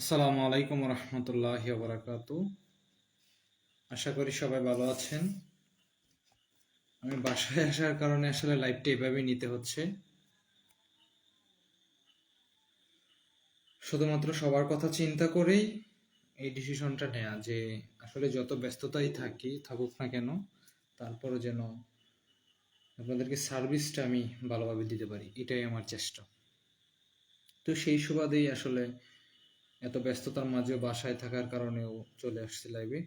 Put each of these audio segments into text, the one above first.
আসসালামু আলাইকুম রহমতুল্লাহি বারাকাতু। আশা করি সবাই ভালো আছেন। আমি বাসায় আসার কারণে আসলে লাইভটা এভাবেই নিতে হচ্ছে, শুধুমাত্র সবার কথা চিন্তা করেই এই ডিসিশনটা নেওয়া যে আসলে যত ব্যস্ততাই থাকুক না কেন, তারপরও যেন আপনাদেরকে সার্ভিসটা আমি ভালোভাবে দিতে পারি, এটাই আমার চেষ্টা। তো সেই সুবাদেই আসলে এত ব্যস্ততার মাঝেও বাসায় থাকার কারণেও চলে আসছি লাইভে।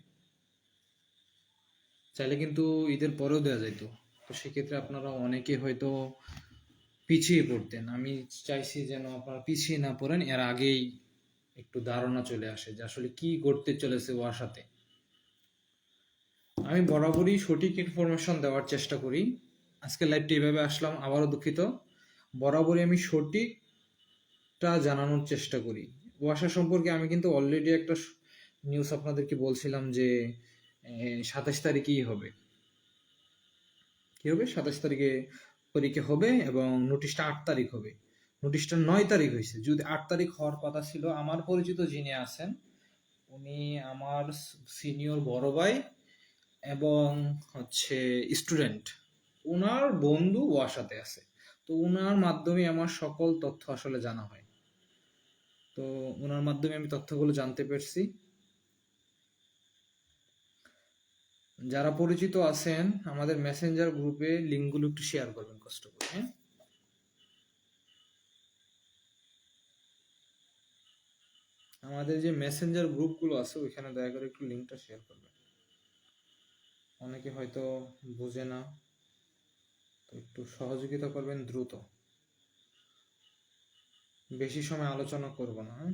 চাইলে কিন্তু ঈদের পরেও দেওয়া যেত, তো সেক্ষেত্রে আপনারা অনেকে হয়তো পিছিয়ে পড়তেন। আমি চাইছি যেন আপনারা পিছিয়ে না পড়েন, এর আগেই একটু ধারণা চলে আসে যে আসলে কি করতে চলেছে ওর সাথে। আমি বরাবরই সঠিক ইনফরমেশন দেওয়ার চেষ্টা করি। আজকে লাইভটি এভাবে আসলাম, আবারও দুঃখিত। বরাবরই আমি সঠিকটা জানানোর চেষ্টা করি। ওয়াসা সম্পর্কে আমি কিন্তু অলরেডি একটা নিউজ আপনাদেরকে বলছিলাম যে 27 তারিখেই হবে। কি হবে? 27 তারিখে পরীক্ষা হবে এবং নোটিশটা 8 তারিখ হবে। নোটিশটা 9 তারিখ হয়েছে। যদি 8 তারিখ হওয়ার কথা ছিল, আমার পরিচিত যিনি আছেন উনি আমার সিনিয়র বড় ভাই এবং হচ্ছে স্টুডেন্ট, ওনার বন্ধু ওয়াসাতে আছে। তো ওনার মাধ্যমে আমার সকল তথ্য আসলে জানা হয়। তো ওনার মাধ্যমে আমি তথ্যগুলো জানতে পারছি। যারা পরিচিত আছেন আমাদের মেসেঞ্জার গ্রুপে লিঙ্কগুলো একটু শেয়ার করবেন কষ্ট করে, হ্যাঁ। আমাদের যে মেসেঞ্জার গ্রুপগুলো আছে ওইখানে দয়া করে একটু লিঙ্কটা শেয়ার করবেন। অনেকে হয়তো বুঝে না, তো একটু সহযোগিতা করবেন দ্রুত। বেশি সময় আলোচনা করব না, হ্যাঁ?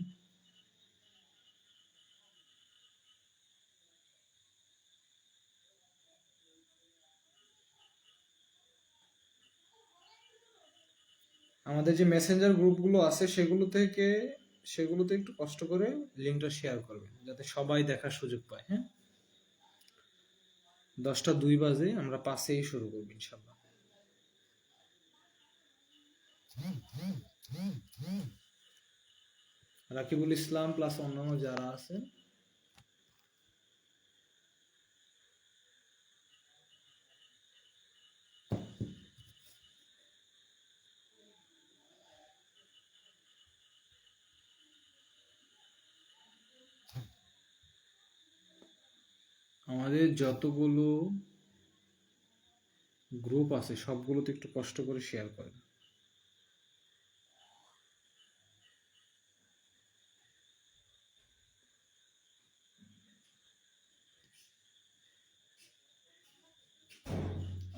আমাদের যে মেসেঞ্জার গ্রুপগুলো আছে সেগুলোতে একটু কষ্ট করে লিঙ্কটা শেয়ার করবেন যাতে সবাই দেখার সুযোগ পায়, হ্যাঁ। 10টা 2 বাজে, আমরা 5-এই শুরু করবো ইনশাল্লাহ। রাকিবুল ইসলাম প্লাস অন্যান্য যারা আছে, আমাদের যতগুলো গ্রুপ আছে সবগুলোতে একটু কষ্ট করে শেয়ার করেন।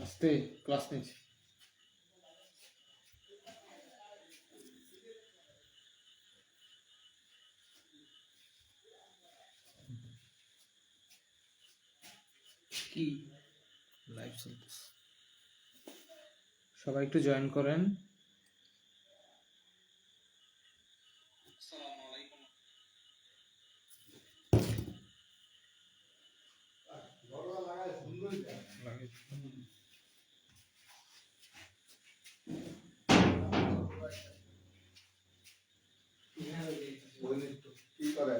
আস্তে ক্লাস নিচ্ছি। কি লাইভ চলতেছে, সবাই একটু জয়েন করেন। কি করে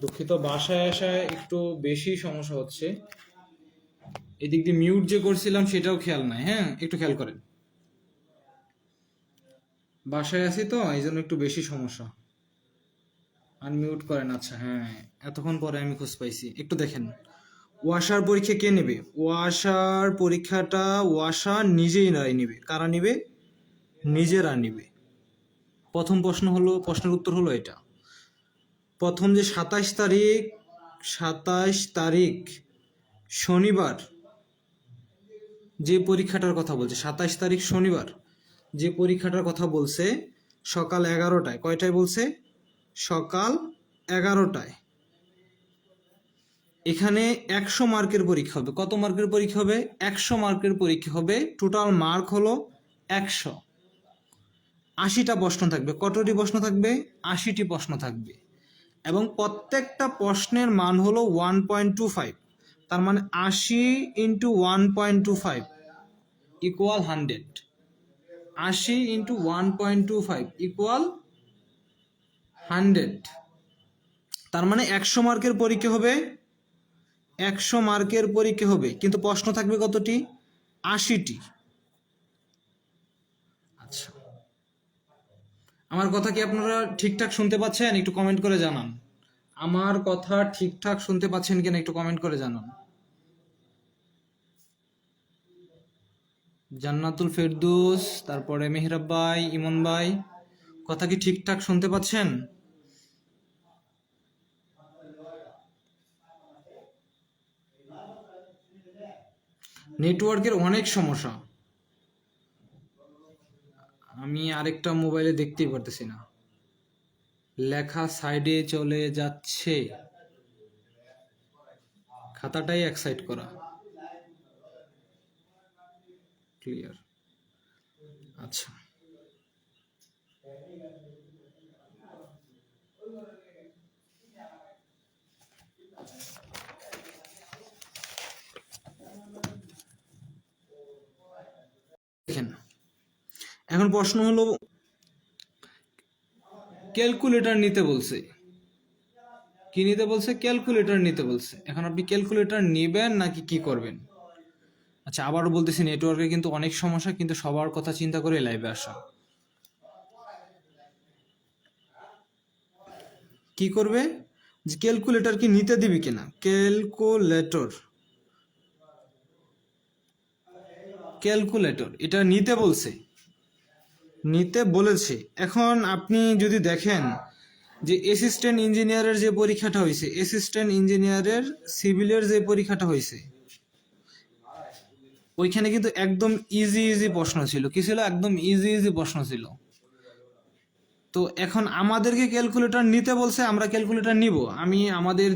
দুঃখিত, বাসায় আসায় একটু বেশি সমস্যা হচ্ছে। এদিক দিয়ে মিউট যে করছিলাম সেটাও খেয়াল নাই। হ্যাঁ, একটু খেয়াল করেন। বাসায় আছি তো, এই জন্য একটু বেশি সমস্যা। আনমিউট করেন। আচ্ছা, হ্যাঁ, এতক্ষণ পরে আমি খোঁজ পাইছি। একটু দেখেন, ওয়াসার পরীক্ষা কে নেবে? ওয়াসার পরীক্ষাটা ওয়াসা নিজেই নেবে। কারা নিবে? নিজেরা নিবে। প্রথম প্রশ্নের উত্তর হলো এটা। প্রথম যে 27 তারিখ শনিবার যে পরীক্ষাটার কথা বলছে, 27 তারিখ শনিবার যে পরীক্ষাটার কথা বলছে, সকাল 11টায়। কয়টায় বলছে? সকাল 11টায়। এখানে 100 মার্কের পরীক্ষা হবে। কত মার্কের পরীক্ষা হবে? 100 মার্কের পরীক্ষা হবে। টোটাল মার্ক হলো 100। 80টা প্রশ্ন থাকবে। কতটি প্রশ্ন থাকবে? 80টি প্রশ্ন থাকবে। এবং প্রত্যেকটা প্রশ্নের মান হলো 1.25। তার মানে 80 ইন্টু 1.25 ইকুয়াল 100। 80 into 1.25 equal 100। তার মানে 100 মার্কের পরীক্ষা হবে। 100 মার্কের পরীক্ষা হবে, কিন্তু প্রশ্ন থাকবে কতটি? 80টি। আচ্ছা, আমার কথা কি আপনারা ঠিকঠাক শুনতে পাচ্ছেন? একটু কমেন্ট করে জানান। আমার কথা ঠিকঠাক শুনতে পাচ্ছেন কিনা একটু কমেন্ট করে জানান। জান্নাতুল ফেরদৌস, তারপরে মেহরাব ভাই, ইমন ভাই, কথা কি ঠিকঠাক শুনতে পাচ্ছেন? নেটওয়ার্কের অনেক সমস্যা। আমি আরেকটা মোবাইলে দেখতেই পারতেছি না, লেখা সাইডে চলে যাচ্ছে, খাতাটাই এক সাইড করা। ক্লিয়ার। আচ্ছা, দেখেন, এখন প্রশ্ন হলো ক্যালকুলেটর নিতে বলছে। কি নিতে বলছে? ক্যালকুলেটর নিতে বলছে। এখন আপনি ক্যালকুলেটর নেবেন নাকি কি করবেন? আচ্ছা, আবারও বলতেছি, নেটওয়ার্কে কিন্তু অনেক সমস্যা, কিন্তু সবার কথা চিন্তা করে লাইভে আসা। কি করবে? যে ক্যালকুলেটর কি নিতে দিবি কিনা। ক্যালকুলেটর এটা নিতে বলছে, নিতে বলেছে। এখন আপনি যদি দেখেন যে অ্যাসিস্ট্যান্ট ইঞ্জিনিয়ারের যে পরীক্ষাটা হয়েছে, অ্যাসিস্ট্যান্ট ইঞ্জিনিয়ারের সিভিলের যে পরীক্ষাটা হয়েছে, ওইখানে কিন্তু একদম ইজি প্রশ্ন ছিল। কি ছিল? একদম ইজি প্রশ্ন ছিল। তো এখন আমাদেরকে ক্যালকুলেটর নিতে বলছে, আমরা ক্যালকুলেটর নিব। আমি আমাদের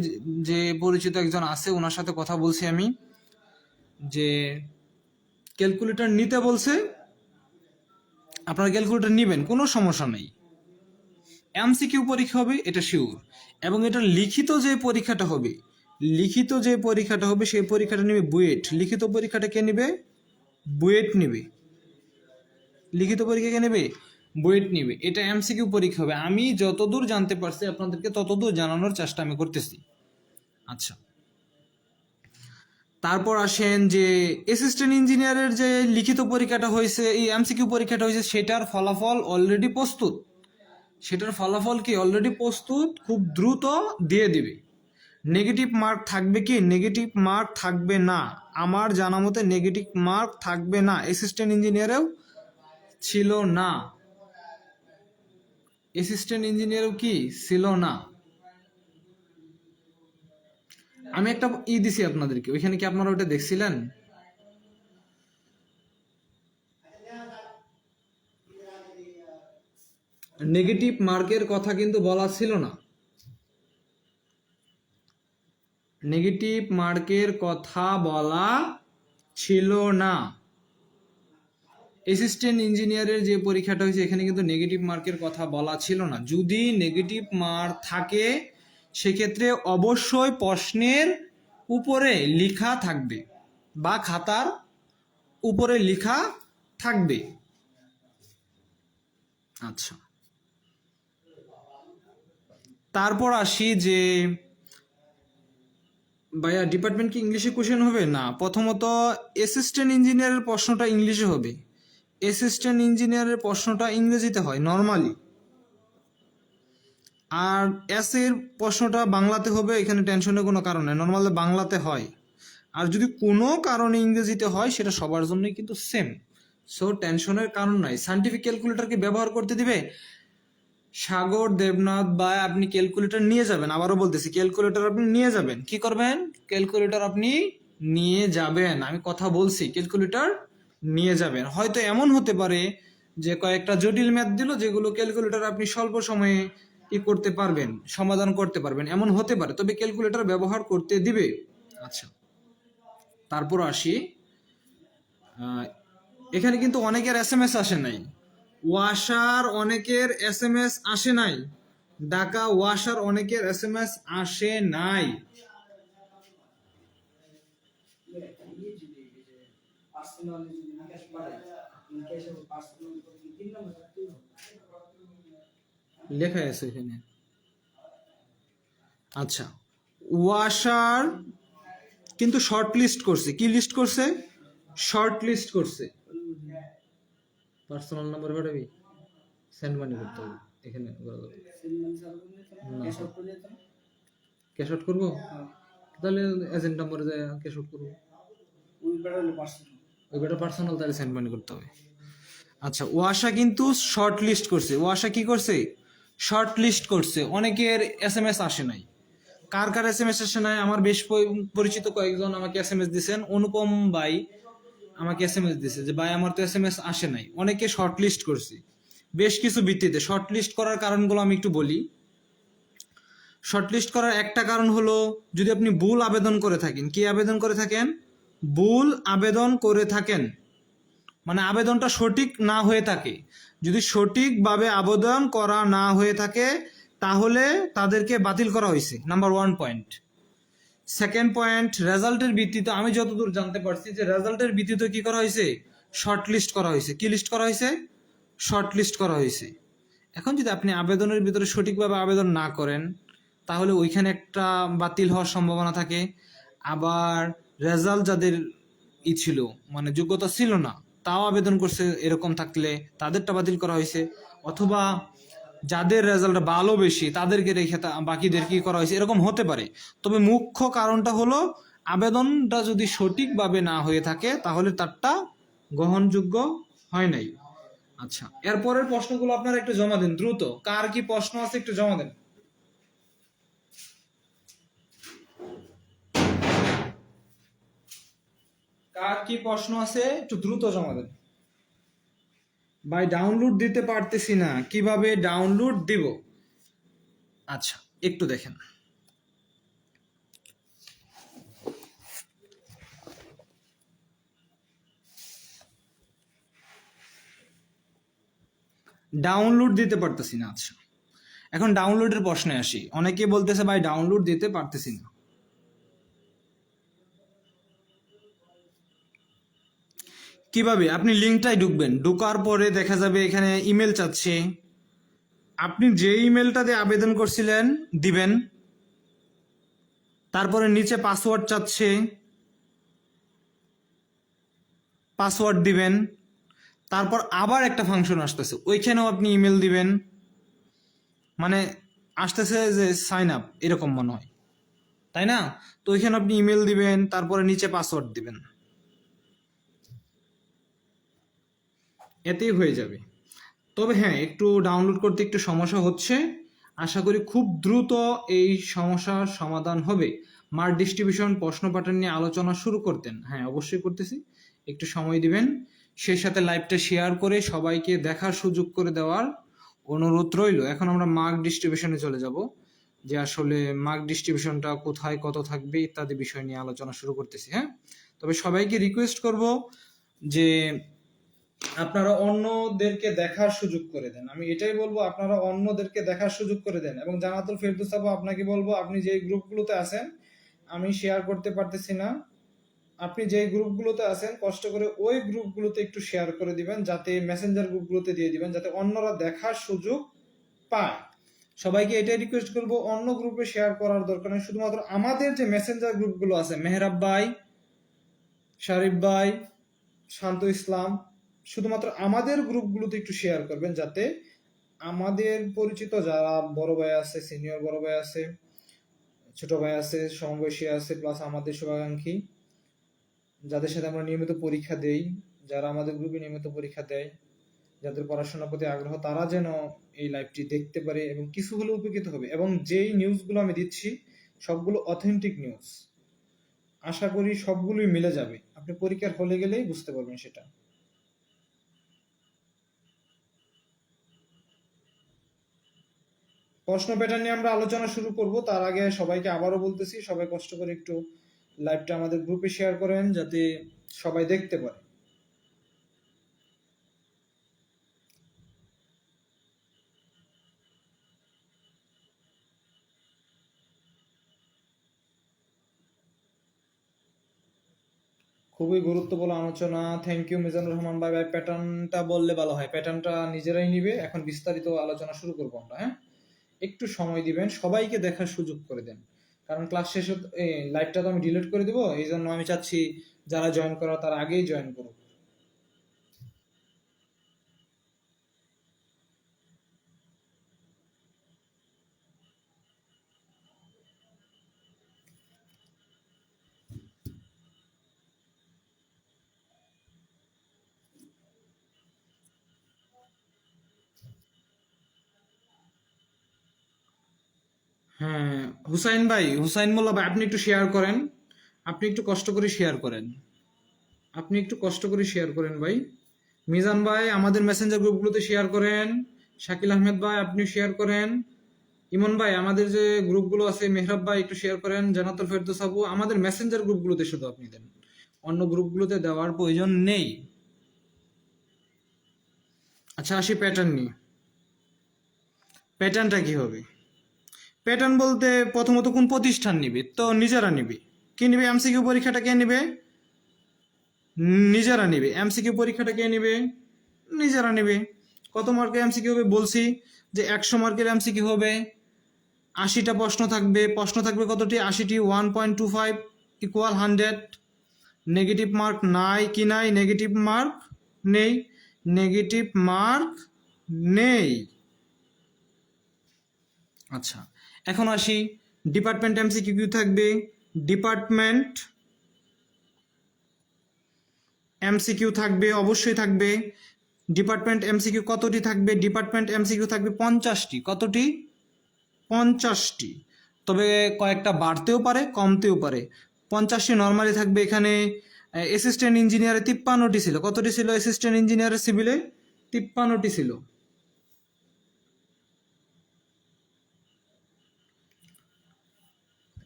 যে পরিচিত একজন আছে, ওনার সাথে কথা বলছি আমি, যে ক্যালকুলেটর নিতে বলছে, আপনারা ক্যালকুলেটর নেবেন, কোনো সমস্যা নেই। এমসিকিউ পরীক্ষা হবে, এটা শিওর। এবং এটা লিখিত যে পরীক্ষাটা হবে, সেই পরীক্ষাটা নেবে বুয়েট। লিখিত পরীক্ষাটা কে নেবে? বুয়েট নেবে। লিখিত পরীক্ষা কে নেবে? বুয়েট নেবে। এটা এমসিকিউ পরীক্ষা হবে। আমি যতদূর জানতে পারছি আপনাদেরকে ততদূর জানানোর চেষ্টা আমি করতেছি। আচ্ছা, তারপর আসেন যে অ্যাসিস্ট্যান্ট ইঞ্জিনিয়ারের যে লিখিত পরীক্ষাটা হয়েছে, এই এমসিকিউ পরীক্ষাটা হয়েছে, সেটার ফলাফল অলরেডি প্রস্তুত। অলরেডি প্রস্তুত, খুব দ্রুত দিয়ে দিবে। নেগেটিভ মার্ক থাকবে কি? নেগেটিভ মার্ক থাকবে না। আমার জানা মতে নেগেটিভ মার্ক থাকবে না। অ্যাসিস্ট্যান্ট ইঞ্জিনিয়ারেও ছিল না। কি ছিল না। আমি একটা দিছি আপনাদেরকে, ওইখানে কি আপনারা ওটা দেখছিলেন? নেগেটিভ মার্কের কথা কিন্তু বলা ছিল না। নেগেটিভ মার্কের কথা বলা ছিল না। অ্যাসিস্ট্যান্ট ইঞ্জিনিয়ারের যে পরীক্ষাটা হয়েছে, এখানে কিন্তু নেগেটিভ মার্কের কথা বলা ছিল না। যদি নেগেটিভ মার্ক থাকে, সেক্ষেত্রে অবশ্যই প্রশ্নের উপরে লেখা থাকবে বা খাতার উপরে লেখা থাকবে। আচ্ছা, তারপর আসি যে ভাইয়া ডিপার্টমেন্ট কি ইংলিশে কোশ্চেন হবে? না, প্রথমত অ্যাসিস্ট্যান্ট ইঞ্জিনিয়ারের প্রশ্নটা ইংলিশে হবে। অ্যাসিস্ট্যান্ট ইঞ্জিনিয়ারের প্রশ্নটা ইংরেজিতে হয় নর্মালি, আর এস এর প্রশ্নটা বাংলাতে হবে। এখানে টেনশনের কোনো কারণ নেই, নর্মালি বাংলাতে হয়। আর যদি কোনো কারণে ইংরেজিতে হয় সেটা সবার জন্যই কিন্তু সেম, সো টেনশনের কারণ নাই। সায়েন্টিফিক ক্যালকুলেটরকে ব্যবহার করতে দিবে? সাগর, দেবনাথ বা আপনি ক্যালকুলেটর নিয়ে যাবেন, আবারও বলতেছি ক্যালকুলেটর আপনি নিয়ে যাবেন। কি করবেন? ক্যালকুলেটর আপনি নিয়ে যাবেন, আমি কথা বলছি, ক্যালকুলেটর নিয়ে যাবেন। হয়তো এমন হতে পারে যে কয়েকটা জটিল ম্যাথ দিল যেগুলো ক্যালকুলেটর আপনি স্বল্প সময়ে কি করতে পারবেন, সমাধান করতে পারবেন, এমন হতে পারে, তবে ক্যালকুলেটর ব্যবহার করতে দিবে। আচ্ছা, তারপর আসি, এখানে কিন্তু অনেকের এসএমএস আসে নাই। ওয়াসার অনেকের এসএমএস আসে নাই, ঢাকা ওয়াসার অনেকের এসএমএস আসে নাই। লেখা আছে এখানে। আচ্ছা, ওয়াসার কিন্তু শর্ট লিস্ট করছে। কি লিস্ট করছে? শর্ট লিস্ট করছে। পার্সোনাল নাম্বার পাঠাবি, সেন্ড মানি করতে হবে এখানে। ক্যাশ আউট করবো, তাহলে এজেন্ট নাম্বারে যায় ক্যাশ আউট করবো। ওই বেটা পার্সোনাল, তাহলে সেন্ড মানি করতে হবে। আচ্ছা, ওয়াসা কিন্তু শর্ট লিস্ট করছে। ওয়াসা কি করছে? শর্ট লিস্ট করছে। অনেকের এসএমএস আসে নাই। কার কার এসএমএস আসে নাই? আমার বেশ পরিচিত কয়েকজন আমাকে এসএমএস দিয়েছেন। অনুপম ভাই আমাকে এসএমএস দিয়েছে যে ভাই আমার তো এসএমএস আসে নাই। অনেকে শর্ট লিস্ট করছে বেশ কিছু ভিত্তিতে। শর্ট লিস্ট করার কারণগুলো আমি একটু বলি। শর্ট লিস্ট করার একটা কারণ হলো, যদি আপনি ভুল আবেদন করে থাকেন। কি আবেদন করে থাকেন? ভুল আবেদন করে থাকেন, মানে আবেদনটা সঠিক না হয়ে থাকে। যদি সঠিকভাবে আবেদন করা না হয়ে থাকে তাহলে তাদেরকে বাতিল করা হয়েছে, নাম্বার 1 পয়েন্ট। সেকেন্ড পয়েন্ট, রেজাল্টের ভিত্তিতে আমি যতদূর জানতে পারছি যে রেজাল্টের ভিত্তিতে কি করা হয়েছে? শর্ট লিস্ট করা হয়েছে। কি লিস্ট করা হয়েছে? শর্ট লিস্ট করা হয়েছে। এখন যদি আপনি আবেদনের ভিতরে সঠিকভাবে আবেদন না করেন তাহলে ওইখানে একটা বাতিল হওয়ার সম্ভাবনা থাকে। আবার রেজাল্ট যাদের ছিল, মানে যোগ্যতা ছিল না, তাও আবেদন করছে, এরকম থাকলে তাদেরটা বাতিল করা হয়েছে। অথবা যাদের রেজাল্ট ভালো বেশি তাদেরকে রেখে বাকিদের কি করা হয়েছে, এরকম হতে পারে। তবে মুখ্য কারণটা হলো আবেদনটা যদি সঠিকভাবে না হয়ে থাকে তাহলে তারটা গ্রহণযোগ্য হয় নাই। আচ্ছা, এরপরের প্রশ্নগুলো আপনারা একটু জমা দেন দ্রুত। কার কি প্রশ্ন আছে একটু জমা দেন। কার কি প্রশ্ন আছে একটু দ্রুত জমা দেন। ভাই ডাউনলোড দিতে পারতেছি না, কিভাবে ডাউনলোড দিব? আচ্ছা, একটু দেখেন। ডাউনলোড দিতে পারতেছি না। আচ্ছা, এখন ডাউনলোডের প্রশ্নে আসি। অনেকে বলতেছে ভাই ডাউনলোড দিতে পারতেছি না। কিভাবে? আপনি লিঙ্কটাই ঢুকবেন, ঢোকার পরে দেখা যাবে এখানে ইমেল চাচ্ছে। আপনি যে ইমেলটা দিয়ে আবেদন করছিলেন দিবেন, তারপরে নিচে পাসওয়ার্ড চাচ্ছে, পাসওয়ার্ড দিবেন। তারপর আবার একটা ফাংশন আসতেছে, ওইখানেও আপনি ইমেল দিবেন। মানে আসতেছে যে সাইন আপ, এরকম মনে হয়, তাই না? তো ওইখানে আপনি ইমেল দিবেন, তারপরে নিচে পাসওয়ার্ড দিবেন, এতেই হয়ে যাবে। তবে হ্যাঁ, একটু ডাউনলোড করতে একটু সমস্যা হচ্ছে। আশা করি খুব দ্রুত এই সমস্যার সমাধান হবে। মার্ক ডিস্ট্রিবিউশন প্রশ্ন প্যাটার্ন নিয়ে আলোচনা শুরু করতেন? হ্যাঁ, অবশ্যই করতেছি, একটু সময় দিবেন। সেই সাথে লাইভটা শেয়ার করে সবাইকে দেখার সুযোগ করে দেওয়ার অনুরোধ রইল। এখন আমরা মার্ক ডিস্ট্রিবিউশনে চলে যাব, যে আসলে মার্ক ডিস্ট্রিবিউশনটা কোথায় কত থাকবে ইত্যাদি বিষয় নিয়ে আলোচনা শুরু করতেছি। হ্যাঁ, তবে সবাইকে রিকোয়েস্ট করব যে আপনারা অন্যদেরকে দেখার সুযোগ করে দেন। আমি এটাই বলবো, আপনারা অন্যদেরকে দেখার সুযোগ করে দেন। এবং জানাতুল ফেরদৌস আপু, আপনাকে বলবো আপনি যে গ্রুপগুলোতে আছেন, আমি শেয়ার করতে পারতেছি না, আপনি যে গ্রুপগুলোতে আছেন কষ্ট করে ওই গ্রুপগুলোতে একটু শেয়ার করে দিবেন, যাতে মেসেঞ্জার গ্রুপগুলোতে দিয়ে দিবেন, যাতে অন্যরা দেখার সুযোগ পায়। সবাইকে এটাই রিকোয়েস্ট করব, অন্য গ্রুপে শেয়ার করার দরকার নেই, শুধুমাত্র আমাদের যে মেসেঞ্জার গ্রুপগুলো আছে, মেহরাব ভাই, শারিফ ভাই, শান্ত ইসলাম, শুধুমাত্র আমাদের গ্রুপগুলোতে একটু শেয়ার করবেন, যাতে আমাদের পরিচিত যারা বড় ভাই আছে, সিনিয়র বড় ভাই আছে, ছোট ভাই আছে, সমবয়সী আছে, প্লাস আমাদের শুভাকাঙ্ক্ষী যাদের সাথে আমরা নিয়মিত পরীক্ষা দেই, যারা আমাদের গ্রুপে নিয়মিত পরীক্ষা দেয়, যাদের পড়াশোনার প্রতি আগ্রহ, তারা যেন এই লাইভটি দেখতে পারে এবং কিছু হলেও উপকৃত হবে। এবং যেই নিউজগুলো আমি দিচ্ছি সবগুলো অথেন্টিক নিউজ, আশা করি সবগুলোই মিলে যাবে, আপনি পরীক্ষার হলে গেলেই বুঝতে পারবেন সেটা। প্রশ্ন প্যাটার্ন নিয়ে আমরা আলোচনা শুরু করব, তার আগে সবাইকে আবারও বলতেছি, সবাই কষ্ট করে একটু লাইভটা আমাদের গ্রুপে শেয়ার করেন যাতে সবাই দেখতে পারে। খুবই গুরুত্বপূর্ণ আলোচনা। থ্যাংক ইউ মিজানুর রহমান ভাই। ভাই প্যাটার্নটা বললে ভালো হয়, প্যাটার্নটা নিজেরাই নিবে। এখন বিস্তারিত আলোচনা শুরু করবো আমরা। হ্যাঁ, একটু সময় দিবেন, সবাইকে দেখার সুযোগ করে দেন, কারণ ক্লাস শেষে লাইভটা তো আমি ডিলিট করে দেবো, এই জন্য আমি চাচ্ছি যারা জয়েন করা তারা আগেই জয়েন করুক। হ্যাঁ, হুসাইন ভাই, হুসাইন মোল্লা ভাই, আপনি একটু শেয়ার করেন, আপনি একটু কষ্ট করে শেয়ার করেন, আপনি একটু কষ্ট করে শেয়ার করেন ভাই। মিজান ভাই আমাদের মেসেঞ্জার গ্রুপগুলোতে শেয়ার করেন। শাকিল আহমেদ ভাই আপনি শেয়ার করেন। ইমন ভাই আমাদের যে গ্রুপগুলো আছে, মেহরাব ভাই একটু শেয়ার করেন। জানাতুল ফেরদৌস আপু আমাদের মেসেঞ্জার গ্রুপগুলোতে শুধু আপনি দেন, অন্য গ্রুপগুলোতে দেওয়ার প্রয়োজন নেই। আচ্ছা, আসি প্যাটার্ন নিয়ে। প্যাটার্নটা কি হবে? প্যাটার্ন বলতে প্রথমত কোন প্রতিষ্ঠান নিবে? তো নিজেরা নিবে। কি নিবে? এমসিকিউ পরীক্ষাটা কে নিবে? নিজেরা নিবে। এমসিকিউ পরীক্ষাটা কে নিবে? নিজেরা নিবে। কত মার্কের এমসিকিউ হবে বলছি, যে 100 মার্কের এমসিকিউ হবে, 80টা প্রশ্ন থাকবে। প্রশ্ন থাকবে কতটি? 80টি। 1.25 ইকুয়াল 100। নেগেটিভ মার্ক নাই কি নাই? নেগেটিভ মার্ক নেই, নেগেটিভ মার্ক নেই। আচ্ছা, এখন আসি ডিপার্টমেন্ট এমসিকিউ কি থাকবে? ডিপার্টমেন্ট এমসিকিউ থাকবে, অবশ্যই থাকবে। ডিপার্টমেন্ট এমসিকিউ কতটি থাকবে? ডিপার্টমেন্ট এমসিকিউ থাকবে 50টি। কতটি? 50টি। তবে কয়েকটা বাড়তেও পারে, কমতেও পারে। 50টি নর্মালি থাকবে। এখানে অ্যাসিস্ট্যান্ট ইঞ্জিনিয়ারে 53টি ছিল। কতটি ছিল অ্যাসিস্ট্যান্ট ইঞ্জিনিয়ারের সিভিলে? 53টি ছিল।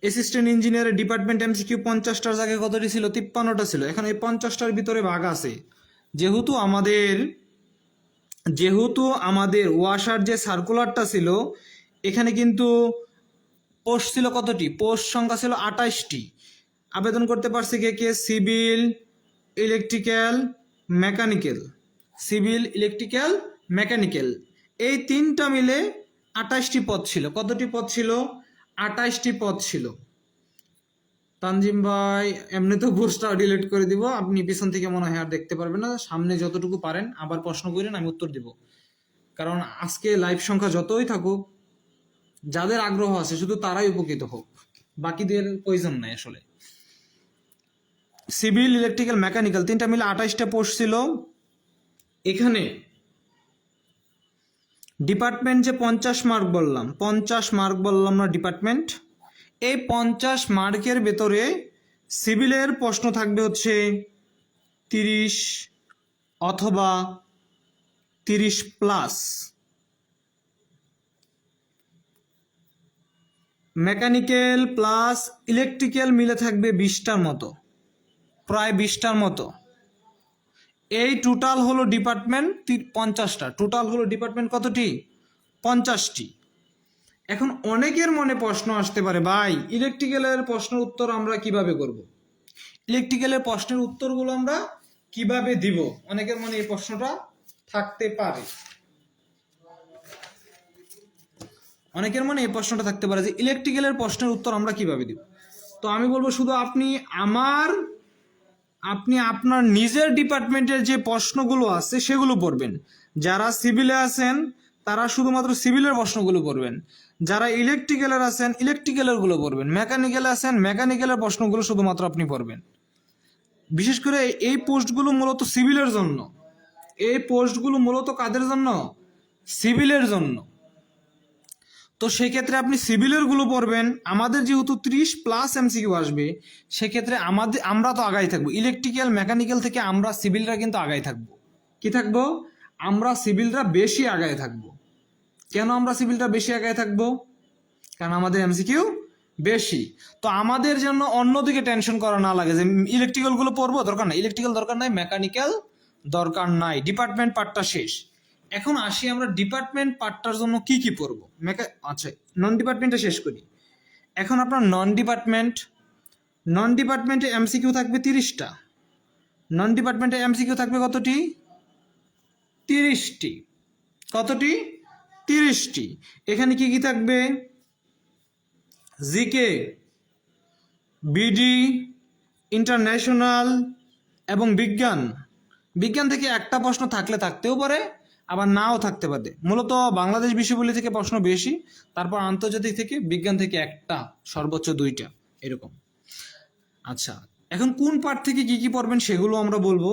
অ্যাসিস্ট্যান্ট ইঞ্জিনিয়ারের ডিপার্টমেন্ট এমসিকিউ 50টার জায়গায় কতটি ছিল? 53টা ছিল। এখন এই 50টার ভিতরে ভাগ আছে। যেহেতু আমাদের ওয়াসার যে সার্কুলারটা ছিল, এখানে কিন্তু পোস্ট ছিল কতটি? পোস্ট সংখ্যা ছিল 28টি। আবেদন করতে পারছে কে কে? Civil, electrical, mechanical. Civil, electrical, mechanical, এই তিনটা মিলে 28টি পদ ছিল। কতটি পদ ছিল? 28টি পদ ছিল। তানজিম ভাই এমনি তো পোস্টটা ডিলিট করে দিব, আপনি পিছন থেকে মনে হয় আর দেখতে পারবেন না। সামনে যতটুকু পারেন আবার প্রশ্ন করেন, আমি উত্তর দিব। কারণ আজকে লাইভ সংখ্যা যতই থাকুক, যাদের আগ্রহ আছে শুধু তারাই উপকৃত হোক, বাকিদের প্রয়োজন নাই আসলে। সিভিল, ইলেকট্রিক্যাল, মেকানিক্যাল তিনটা মিলে 28টা পোস্ট ছিল। এখানে ডিপার্টমেন্ট যে 50 মার্ক বললাম, 50 মার্ক বললাম না ডিপার্টমেন্ট, এই 50 মার্কের ভেতরে সিভিলের প্রশ্ন থাকবে হচ্ছে 30 অথবা 30 প্লাস। মেকানিক্যাল প্লাস ইলেকট্রিক্যাল মিলে থাকবে 20টার মতো, প্রায় 20টার মতো। এই টোটাল হলো ডিপার্টমেন্ট 50টা। টোটাল হলো ডিপার্টমেন্ট কতটি? 50টি। এখন অনেকের মনে প্রশ্ন আসতে পারে, ভাই ইলেকট্রিক্যালের প্রশ্নের উত্তর আমরা কিভাবে করব? ইলেকট্রিক্যালের প্রশ্নের উত্তরগুলো আমরা কিভাবে দিব? অনেকের মনে এই প্রশ্নটা থাকতে পারে। অনেকের মনে এই প্রশ্নটা থাকতে পারে যে ইলেকট্রিক্যালের প্রশ্নের উত্তর আমরা কিভাবে দিব। তো আমি বলবো শুধু আপনি আপনার নিজের ডিপার্টমেন্টের যে প্রশ্নগুলো আছে সেগুলো পড়বেন। যারা সিভিলে আছেন তারা শুধুমাত্র সিভিলের প্রশ্নগুলো পড়বেন, যারা ইলেকট্রিক্যালের আছেন ইলেকট্রিক্যালের গুলো পড়বেন, মেকানিক্যালে আছেন মেকানিক্যালের প্রশ্নগুলো শুধুমাত্র আপনি পড়বেন। বিশেষ করে এই পোস্টগুলো মূলত সিভিলের জন্য, এই পোস্টগুলো মূলত কাদের জন্য? সিভিলের জন্য। তো সেক্ষেত্রে আপনি সিভিলের গুলো পড়বেন। আমাদের যেহেতু 30+ MCQ আসবে, সেক্ষেত্রে আমরা তো আগাই থাকবো। ইলেকট্রিক্যাল মেকানিক্যাল থেকে আমরা সিভিলরা কিন্তু আগাই থাকবো। কি থাকবো? আমরা সিভিলরা বেশি আগায় থাকবো। কেন আমরা সিভিলটা বেশি আগায় থাকবো? কারণ আমাদের MCQ বেশি। তো আমাদের জন্য অন্যদিকে টেনশন করা না লাগে যে ইলেকট্রিক্যাল গুলো পড়বো, দরকার নাই, ইলেকট্রিক্যাল দরকার নাই, মেকানিক্যাল দরকার নাই, ডিপার্টমেন্ট পার্টটা শেষ। এখন আসি আমরা ডিপার্টমেন্ট পার্টটার জন্য কি কি পড়বো। আচ্ছা, নন ডিপার্টমেন্টটা শেষ করি। এখন আপনার নন ডিপার্টমেন্টে MCQ থাকবে 30টা। নন ডিপার্টমেন্টে MCQ থাকবে কতটি? 30টি। কতটি? 30টি। এখানে কি কি থাকবে? জিকে, বিডি, ইন্টারন্যাশনাল এবং বিজ্ঞান। বিজ্ঞান থেকে একটা প্রশ্ন থাকতেও পারে, আবার নাও থাকতে পারে। মূলত বাংলাদেশ বিশ্ববিদ্যালয় থেকে প্রশ্ন বেশি, তারপর আন্তর্জাতিক থেকে, বিজ্ঞান থেকে একটা, সর্বোচ্চ 2টা এরকম। আচ্ছা, এখন কোন পার্ট থেকে কি কি পড়বেন সেগুলো আমরা বলবো,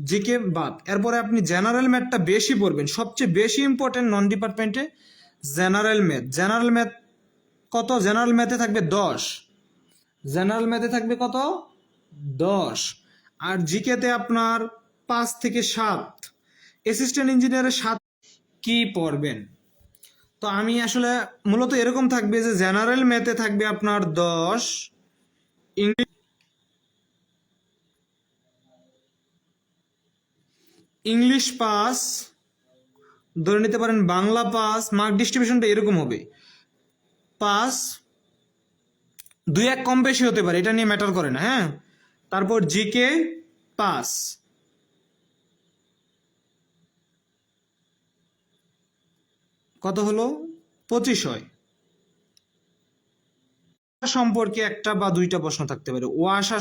জিকে বাদ। এরপরে আপনি জেনারেল ম্যাথটা বেশি পড়বেন, সবচেয়ে বেশি ইম্পর্টেন্ট নন ডিপার্টমেন্টে জেনারেল ম্যাথ। জেনারেল ম্যাথ কত? জেনারেল ম্যাথে থাকবে 10। জেনারেল ম্যাথে থাকবে কত? 10। আর জিকেতে আপনার 5 থেকে 7। অ্যাসিস্ট্যান্ট ইঞ্জিনিয়ারের 7 কি পড়বেন? তো আমি আসলে মূলত এরকম থাকবে যে জেনারেল ম্যাথে থাকবে আপনার 10, ইংলিশ 5, ধরে নিতে পারেন বাংলা 5। মার্ক ডিস্ট্রিবিউশনটা এরকম হবে 5, 2-1 কম বেশি হতে পারে, এটা নিয়ে ম্যাটার করে না। হ্যাঁ, তারপর জিকে 5। কত হলো? 25 হয়। সম্পর্কে একটা বা 2টা প্রশ্ন থাকতে পারে। ওয়াসা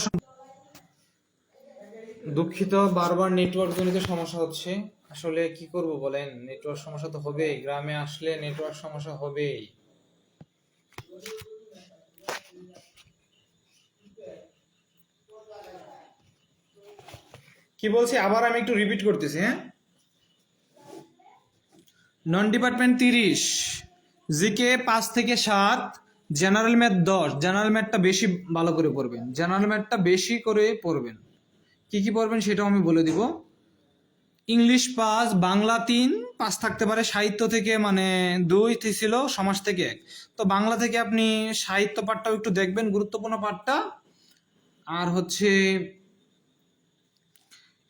দুঃখিত, বারবার নেটওয়ার্ক জনিত সমস্যা হচ্ছে। আসলে কি করব বলেন, নেটওয়ার্ক সমস্যা তো হবেই, গ্রামে আসলে নেটওয়ার্ক সমস্যা হবেই। কি বলছি আবার আমি একটু রিপিট করতেছি। হ্যাঁ, নন ডিপার্টমেন্ট 30, জিকে 5 থেকে 7, জেনারেল ম্যাথ 10। জেনারেল ম্যাথটা বেশি ভালো করে পড়বেন, জেনারেল ম্যাথটা বেশি করে পড়বেন। কি কি পড়বেন সেটাও আমি বলে দিব। ইংলিশ 5, বাংলা 3, 5 থাকতে পারে। সাহিত্য থেকে মানে 2 ছিল, সমাজ থেকে 1। তো বাংলা থেকে আপনি সাহিত্য পাঠটাও একটু দেখবেন, গুরুত্বপূর্ণ পাঠটা। আর হচ্ছে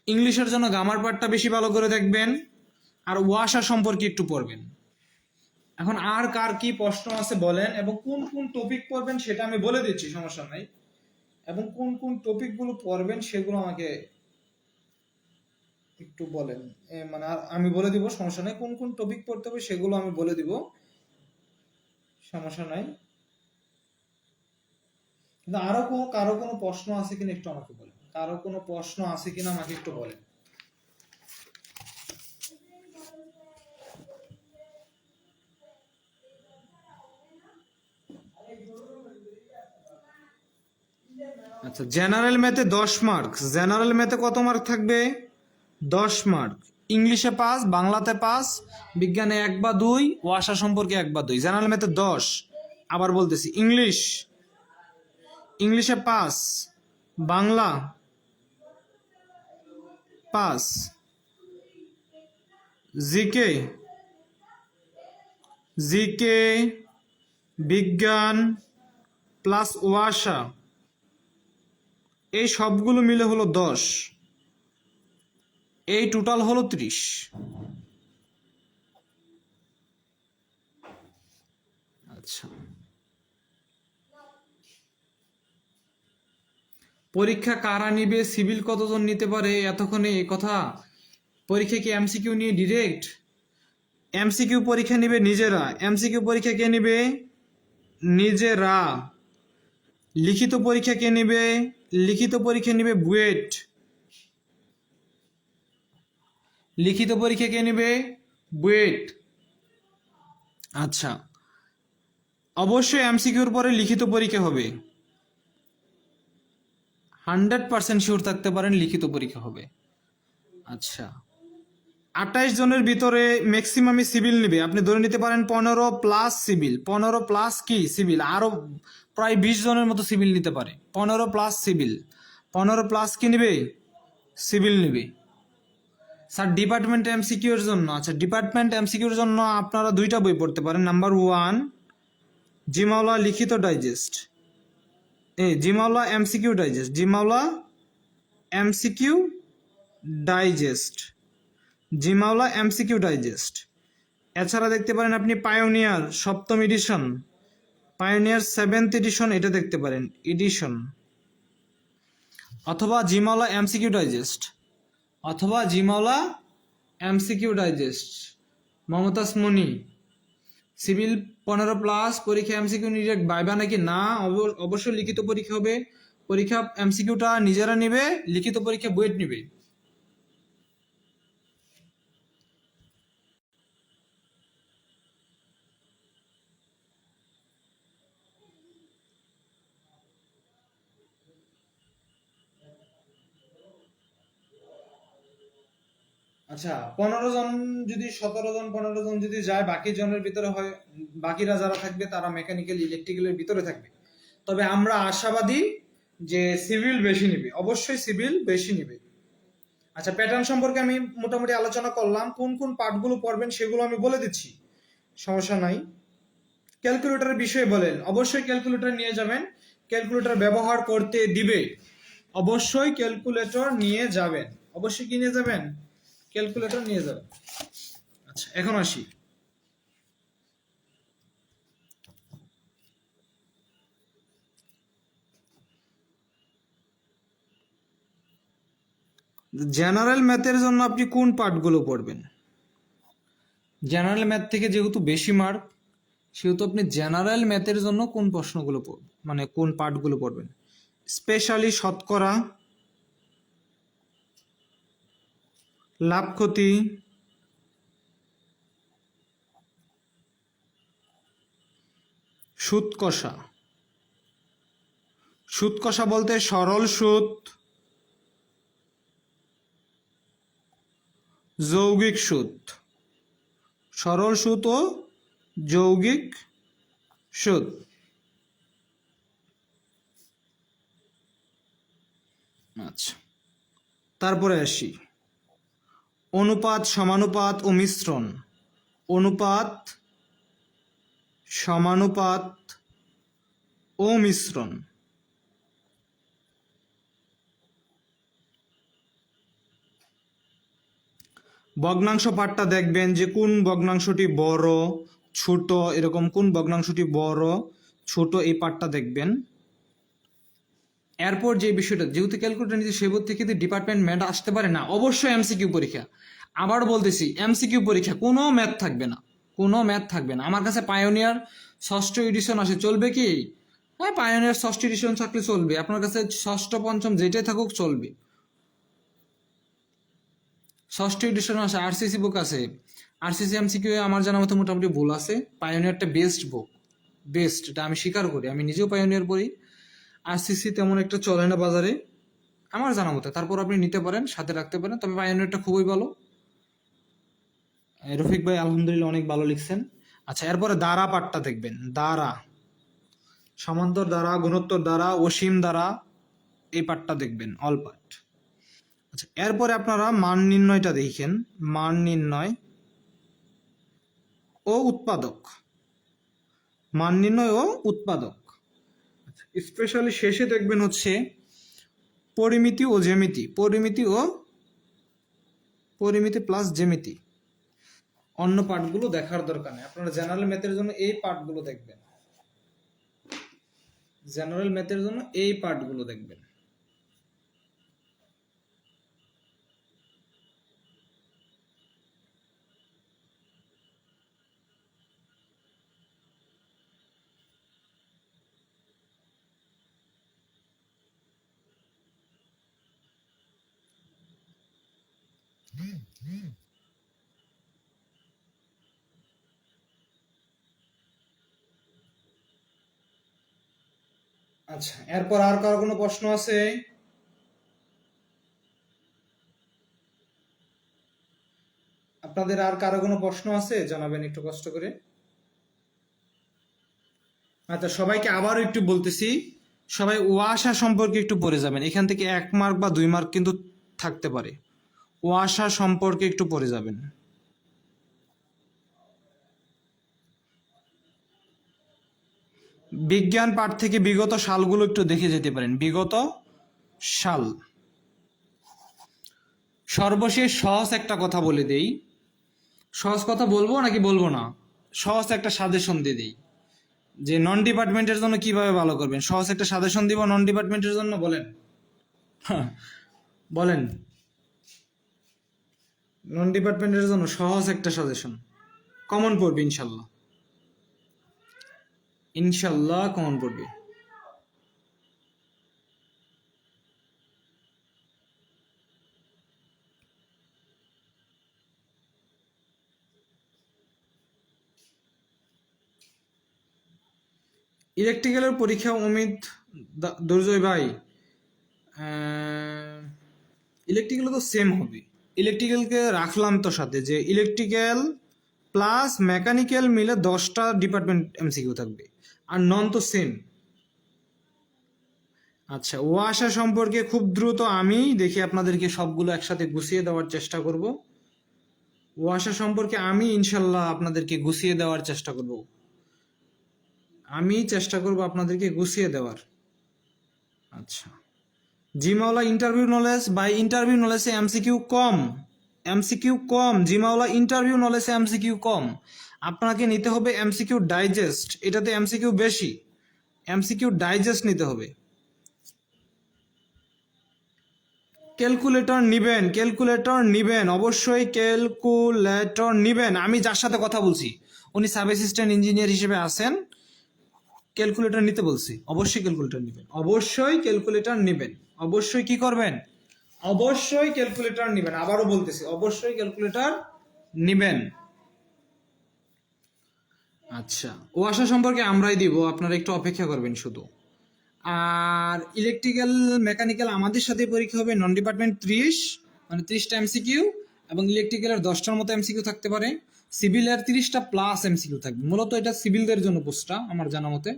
ইংলিশের জন্য গ্রামার পার্টটা বেশি ভালো করে দেখবেন, আর ওয়াসা সম্পর্কে একটু পড়বেন। এখন আর কার কি প্রশ্ন আছে বলেন, এবং কোন কোন টপিক পড়বেন সেটা আমি বলে দিচ্ছি, সমস্যা নাই। এবং কোন কোন টপিকগুলো পড়বেন সেগুলো আমাকে একটু বলেন। মানে আমি বলে দিব, সমস্যা নাই। কোন কোন টপিক পড়তে হবে সেগুলো আমি বলে দিব, সমস্যা নাই। কিন্তু কারো কোনো প্রশ্ন আছে কিনা একটু আমাকে বলেন। কারো কোনো প্রশ্ন আছে কিনা আমাকে একটু বলেন। আচ্ছা, জেনারেল ম্যাথে 10 মার্ক। জেনারেল ম্যাথে কত মার্ক থাকবে? 10 মার্ক। ইংলিশে 5, বাংলাতে 5, বিজ্ঞানে 1 বা 2, ওয়াসা সম্পর্কে 1 বা 2। জেনারেল ম্যাথে 10। আবার বলতেছি, ইংলিশে 5, বাংলা 5, জিকে বিজ্ঞান প্লাস ওয়াসা, এই সবগুলো মিলে হলো 10। এই টোটাল হলো 30। আচ্ছা, পরীক্ষা কারা নিবে, সিভিল কতজন নিতে পারে, এতক্ষণে এই কথা। পরীক্ষা কি MCQ নিয়ে ডিরেক্ট? এমসিকিউ পরীক্ষা নিবে নিজেরা, এমসিকিউ পরীক্ষা কে নিবে? নিজেরা। লিখিত পরীক্ষা কে নিবে? লিখিত পরীক্ষা নিবে বুয়েট। লিখিত পরীক্ষা কে নিবে? বুয়েট। আচ্ছা, অবশ্যই এমসিকিউর পরে লিখিত পরীক্ষা হবে। 100% শিওর থাকতে পারেন লিখিত পরীক্ষা হবে। আচ্ছা, 28 জনের ভিতরে ম্যাক্সিমামই সিভিল নিবে। আপনি ধরে নিতে পারেন 15 প্লাস সিভিল, 15 প্লাস কি সিভিল, আরো প্রায় 20 জনের মতো সিভিল নিতে পারে। 15 প্লাস সিভিল, 15 প্লাস কি নিবে? সিভিল নিবে। স্যার ডিপার্টমেন্ট এমসিকিউ এর জন্য, আচ্ছা ডিপার্টমেন্ট এমসিকিউ এর জন্য আপনারা দুইটা বই পড়তে পারেন। নাম্বার 1 জিমাওলা লিখিত ডাইজেস্ট, জিমাওলা এমসিকিউ ডাইজেস্ট, জিমাওলা এমসিকিউ ডাইজেস্ট, জিমাওলা এমসিকিউ ডাইজেস্ট। এছাড়া দেখতে পারেন আপনি পায়োনিয়ার 7ম এডিশন, পায়োনিয়ার 7th এডিশন, এটা দেখতে পারেন এডিশন, অথবা জিমাওলা এমসিকিউ ডাইজেস্ট, অথবা জিমাওলা MCQ digest. Momtaz Moni, civil 15 plus, পরীক্ষা এমসিকিউ নিডেড, ভাইবা নাকি? না, অবশ্যই লিখিত পরীক্ষা হবে। পরীক্ষা এমসিকিউটা নিজেরা নিবে, লিখিত পরীক্ষা বুয়েট নিবে। আচ্ছা, 15 জন যদি 17 জন 15 জন যদি যায়, বাকি জনের ভিতরে হয়, বাকিরা যারা থাকবে তারা মেকানিক্যাল ইলেকট্রিক্যালের ভিতরে থাকবে। তবে আমরা আশাবাদী যে সিভিল বেশি নিবে, অবশ্যই সিভিল বেশি নিবে। আচ্ছা, প্যাটার্ন সম্পর্কে আমি মোটামুটি আলোচনা করলাম, কোন কোন পার্টগুলো পড়বেন সেগুলো আমি বলে দিচ্ছি, সমস্যা নাই। ক্যালকুলেটরের বিষয়ে বলেন, অবশ্যই ক্যালকুলেটর নিয়ে যাবেন, ক্যালকুলেটর ব্যবহার করতে দিবে, অবশ্যই ক্যালকুলেটর নিয়ে যাবেন, অবশ্যই কি নিয়ে যাবেন? ক্যালকুলেটর নিয়ে যাবেন। আচ্ছা, এখন আসি জেনারেল ম্যাথের জন্য আপনি কোন পার্টগুলো পড়বেন। জেনারেল ম্যাথ থেকে যেহেতু বেশি মার্ক, সেহেতু আপনি জেনারেল ম্যাথের জন্য কোন প্রশ্নগুলো পড়বেন, মানে কোন পার্টগুলো পড়বেন? স্পেশালি শতকরা, লাভ ক্ষতি, সুদ কষা। সুদ কষা বলতে সরল সুদ, যৌগিক সুদ, সরল সুদ ও যৌগিক সুদ। আচ্ছা, তারপরে আসি অনুপাত, সমানুপাত ও মিশ্রণ। অনুপাত, সমানুপাত ও মিশ্রণ। ভগ্নাংশ পাঠটা দেখবেন যে কোন ভগ্নাংশটি বড় ছোট, এরকম কোন ভগ্নাংশটি বড় ছোট, এই পাঠটা দেখবেন। এরপর যে বিষয়টা, যেহেতু ক্যালকুলেটর নিচ্ছে সেগুলো থেকে ডিপার্টমেন্ট ম্যাথ আসতে পারে না, অবশ্যই এমসিকিউ পরীক্ষা। আবার বলতেছি, এমসিকিউ পরীক্ষা, কোনো ম্যাথ থাকবে না, কোনো ম্যাথ থাকবে না। আমার কাছে পায়োনিয়ার 6ষ্ঠ এডিশন আসে, চলবে কি? হ্যাঁ, পায়োনিয়ার 6ষ্ঠ এডিশন থাকলে চলবে, আপনার কাছে 6ষ্ঠ 5ম যেটাই থাকুক চলবে। 6ষ্ঠ এডিশন আছে, আরসিসি বুক আছে। আরসিসি এমসিকিউ আমার জানা মতো মোটামুটি ভুল আছে। পায়োনিয়ারটা বেস্ট বুক, বেস্ট, এটা আমি স্বীকার করি, আমি নিজেও পায়োনিয়ার পড়ি। আরসিসি তেমন একটা চলে না বাজারে আমার জানা মতো, তারপর আপনি নিতে পারেন, সাথে রাখতে পারেন, তবে পায়োনিয়ারটা খুবই ভালো। রফিক ভাই আলহামদুলিল্লাহ অনেক ভালো লিখছেন। আচ্ছা, এরপরে দ্বারা পাঠটা দেখবেন, দ্বারা, সমান্তর দ্বারা, গুণোত্তর দ্বারা, অসীম দ্বারা, এই পাঠটা দেখবেন, অল পাঠ। আচ্ছা, এরপরে আপনারা মান নির্ণয়টা দেখেন, মান নির্ণয় ও উৎপাদক, মান নির্ণয় ও উৎপাদক। স্পেশালি শেষে দেখবেন হচ্ছে পরিমিতি ও জ্যামিতি, পরিমিতি প্লাস জ্যামিতি। অন্য পার্টগুলো দেখার দরকার নেই, আপনারা জেনারেল ম্যাথের জন্য এই পার্টগুলো দেখবেন, জেনারেল ম্যাথের জন্য এই পার্টগুলো দেখবেন। আচ্ছা, এরপর আর কারো কোনো প্রশ্ন আছে? আপনাদের আর কারো কোনো প্রশ্ন আছে? জানাবেন একটু কষ্ট করে। আচ্ছা, সবাইকে আবারও একটু বলতেছি, সবাই ওয়াসা সম্পর্কে একটু পড়ে যাবেন। এখান থেকে 1 মার্ক বা 2 মার্ক কিন্তু থাকতে পারে। ওয়াসা সম্পর্কে একটু পড়ে যাবেন। বিজ্ঞান পাঠ থেকে বিগত সালগুলো একটু দেখে যেতে পারেন, বিগত সাল। সর্বশেষ সহজ একটা কথা বলে দেই। সহজ কথা বলবো নাকি বলবো না? সহজ একটা সাজেশন দিয়ে দিই যে নন ডিপার্টমেন্টের জন্য কিভাবে ভালো করবেন। সহজ একটা সাজেশন দিব নন ডিপার্টমেন্টের জন্য, বলেন। বলেন, নন ডিপার্টমেন্টের জন্য সহজ একটা সাজেশন। কমন পড়বে ইনশাল্লাহ, ইনশাল্লাহ কমন পড়বে। ইলেকট্রিক্যালের পরীক্ষা অমিত দুর্জয় ভাই, ইলেকট্রিক্যাল তো সেম হবে। ইলেকট্রিক্যালকে রাখলাম তো সাথে, যে ইলেকট্রিক্যাল প্লাস মেকানিক্যাল মিলে 10টা ডিপার্টমেন্ট এমসিকিউ থাকবে, আর নন তো সেম। আচ্ছা, ওয়াসা সম্পর্কে খুব দ্রুত আমি দেখি আপনাদেরকে সবগুলো একসাথে গুছিয়ে দেওয়ার চেষ্টা করব। ওয়াসা সম্পর্কে আমি ইনশাল্লাহ আপনাদেরকে গুছিয়ে দেওয়ার চেষ্টা করব। আমি চেষ্টা করব আপনাদেরকে গুছিয়ে দেওয়ার। আচ্ছা, জিমাওলা ইন্টারভিউ নলেজ, বাই ইন্টারভিউ নলেজে এমসিকিউ কম, এমসিকিউ কম। জিমাওলা ইন্টারভিউ নলেজে এমসিকিউ কম। আপনাকে নিতে হবে এমসিকিউ ডাইজেস্ট, এটাতে এমসিকিউ বেশি। এমসিকিউ ডাইজেস্ট নিতে হবে। ক্যালকুলেটর নিবেন, ক্যালকুলেটর নিবেন, অবশ্যই ক্যালকুলেটর নিবেন। আমি যার সাথে কথা বলছি উনি সাব অ্যাসিস্ট্যান্ট ইঞ্জিনিয়ার হিসেবে আছেন, ক্যালকুলেটর নিতে বলছি। অবশ্যই ক্যালকুলেটর নেবেন, অবশ্যই ক্যালকুলেটর নেবেন। অবশ্যই কি করবেন? অবশ্যই ক্যালকুলেটর নেবেন। আবারও বলতেছি, অবশ্যই ক্যালকুলেটর নেবেন। আচ্ছা, ওয়াসা সম্পর্কে আমরাই দিব, আপনারা একটু অপেক্ষা করবেন শুধু। আর ইলেকট্রিক্যাল মেকানিক্যাল আমাদের সাথে পরীক্ষা হবে নন ডিপার্টমেন্ট 30, মানে 30টা এমসিকিউ, এবং ইলেকট্রিক্যালের 10টার মতো এমসিকিউ থাকতে পারে। সিভিলের 30টা প্লাস এমসিকিউ থাকবে। মূলত এটা সিভিলদের জন্য পোস্টটা আমার জানা মতে।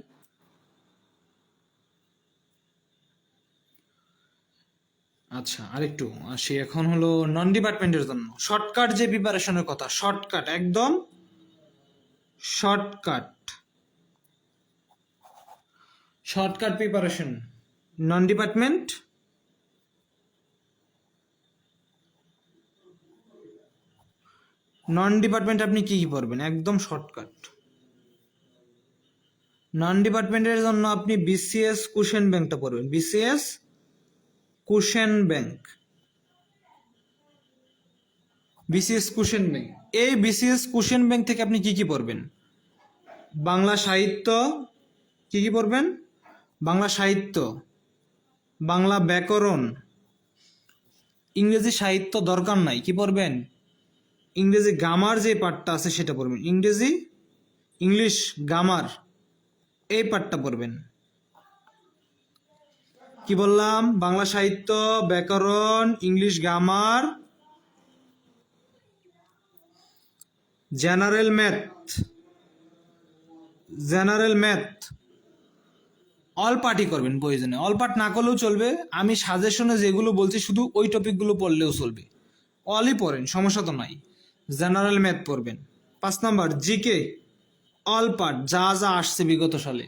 আচ্ছা, আরেকটু আসি এখন হলো নন ডিপার্টমেন্টের জন্য শর্টকাট যে প্রিপারেশনের কথা, শর্টকাট, একদম শর্টকাট, শর্টকাট প্রিপারেশন নন ডিপার্টমেন্ট। নন ডিপার্টমেন্ট আপনি কি কি পড়বেন? একদম শর্টকাট। নন ডিপার্টমেন্টের জন্য আপনি বিসিএস কুশন ব্যাংকটা পড়বেন, BCS cushion bank, BCS cushion bank. এই বিসিএস কুশন ব্যাংক থেকে আপনি কি কি পড়বেন? বাংলা সাহিত্য, কি কি পড়বেন? বাংলা সাহিত্য, বাংলা ব্যাকরণ, ইংরেজি সাহিত্য দরকার নাই, কি পড়বেন? ইংরেজি গ্রামার যে পার্টটা আছে সেটা পড়বেন, ইংলিশ গ্রামার এই পার্টটা পড়বেন। কি বললাম? বাংলা সাহিত্য, ব্যাকরণ, English grammar, general math, general math all পার্টই করবেন প্রয়োজনে। অল পার্ট না করলেও চলবে, আমি সাজেশনে যেগুলো বলছি শুধু ওই টপিকগুলো পড়লেও চলবে। অলই পড়েন, সমস্যা তো নাই। জেনারেল ম্যাথ পড়বেন। 5 নাম্বার জিকে, অল পার্ট যা যা আসছে বিগত সালে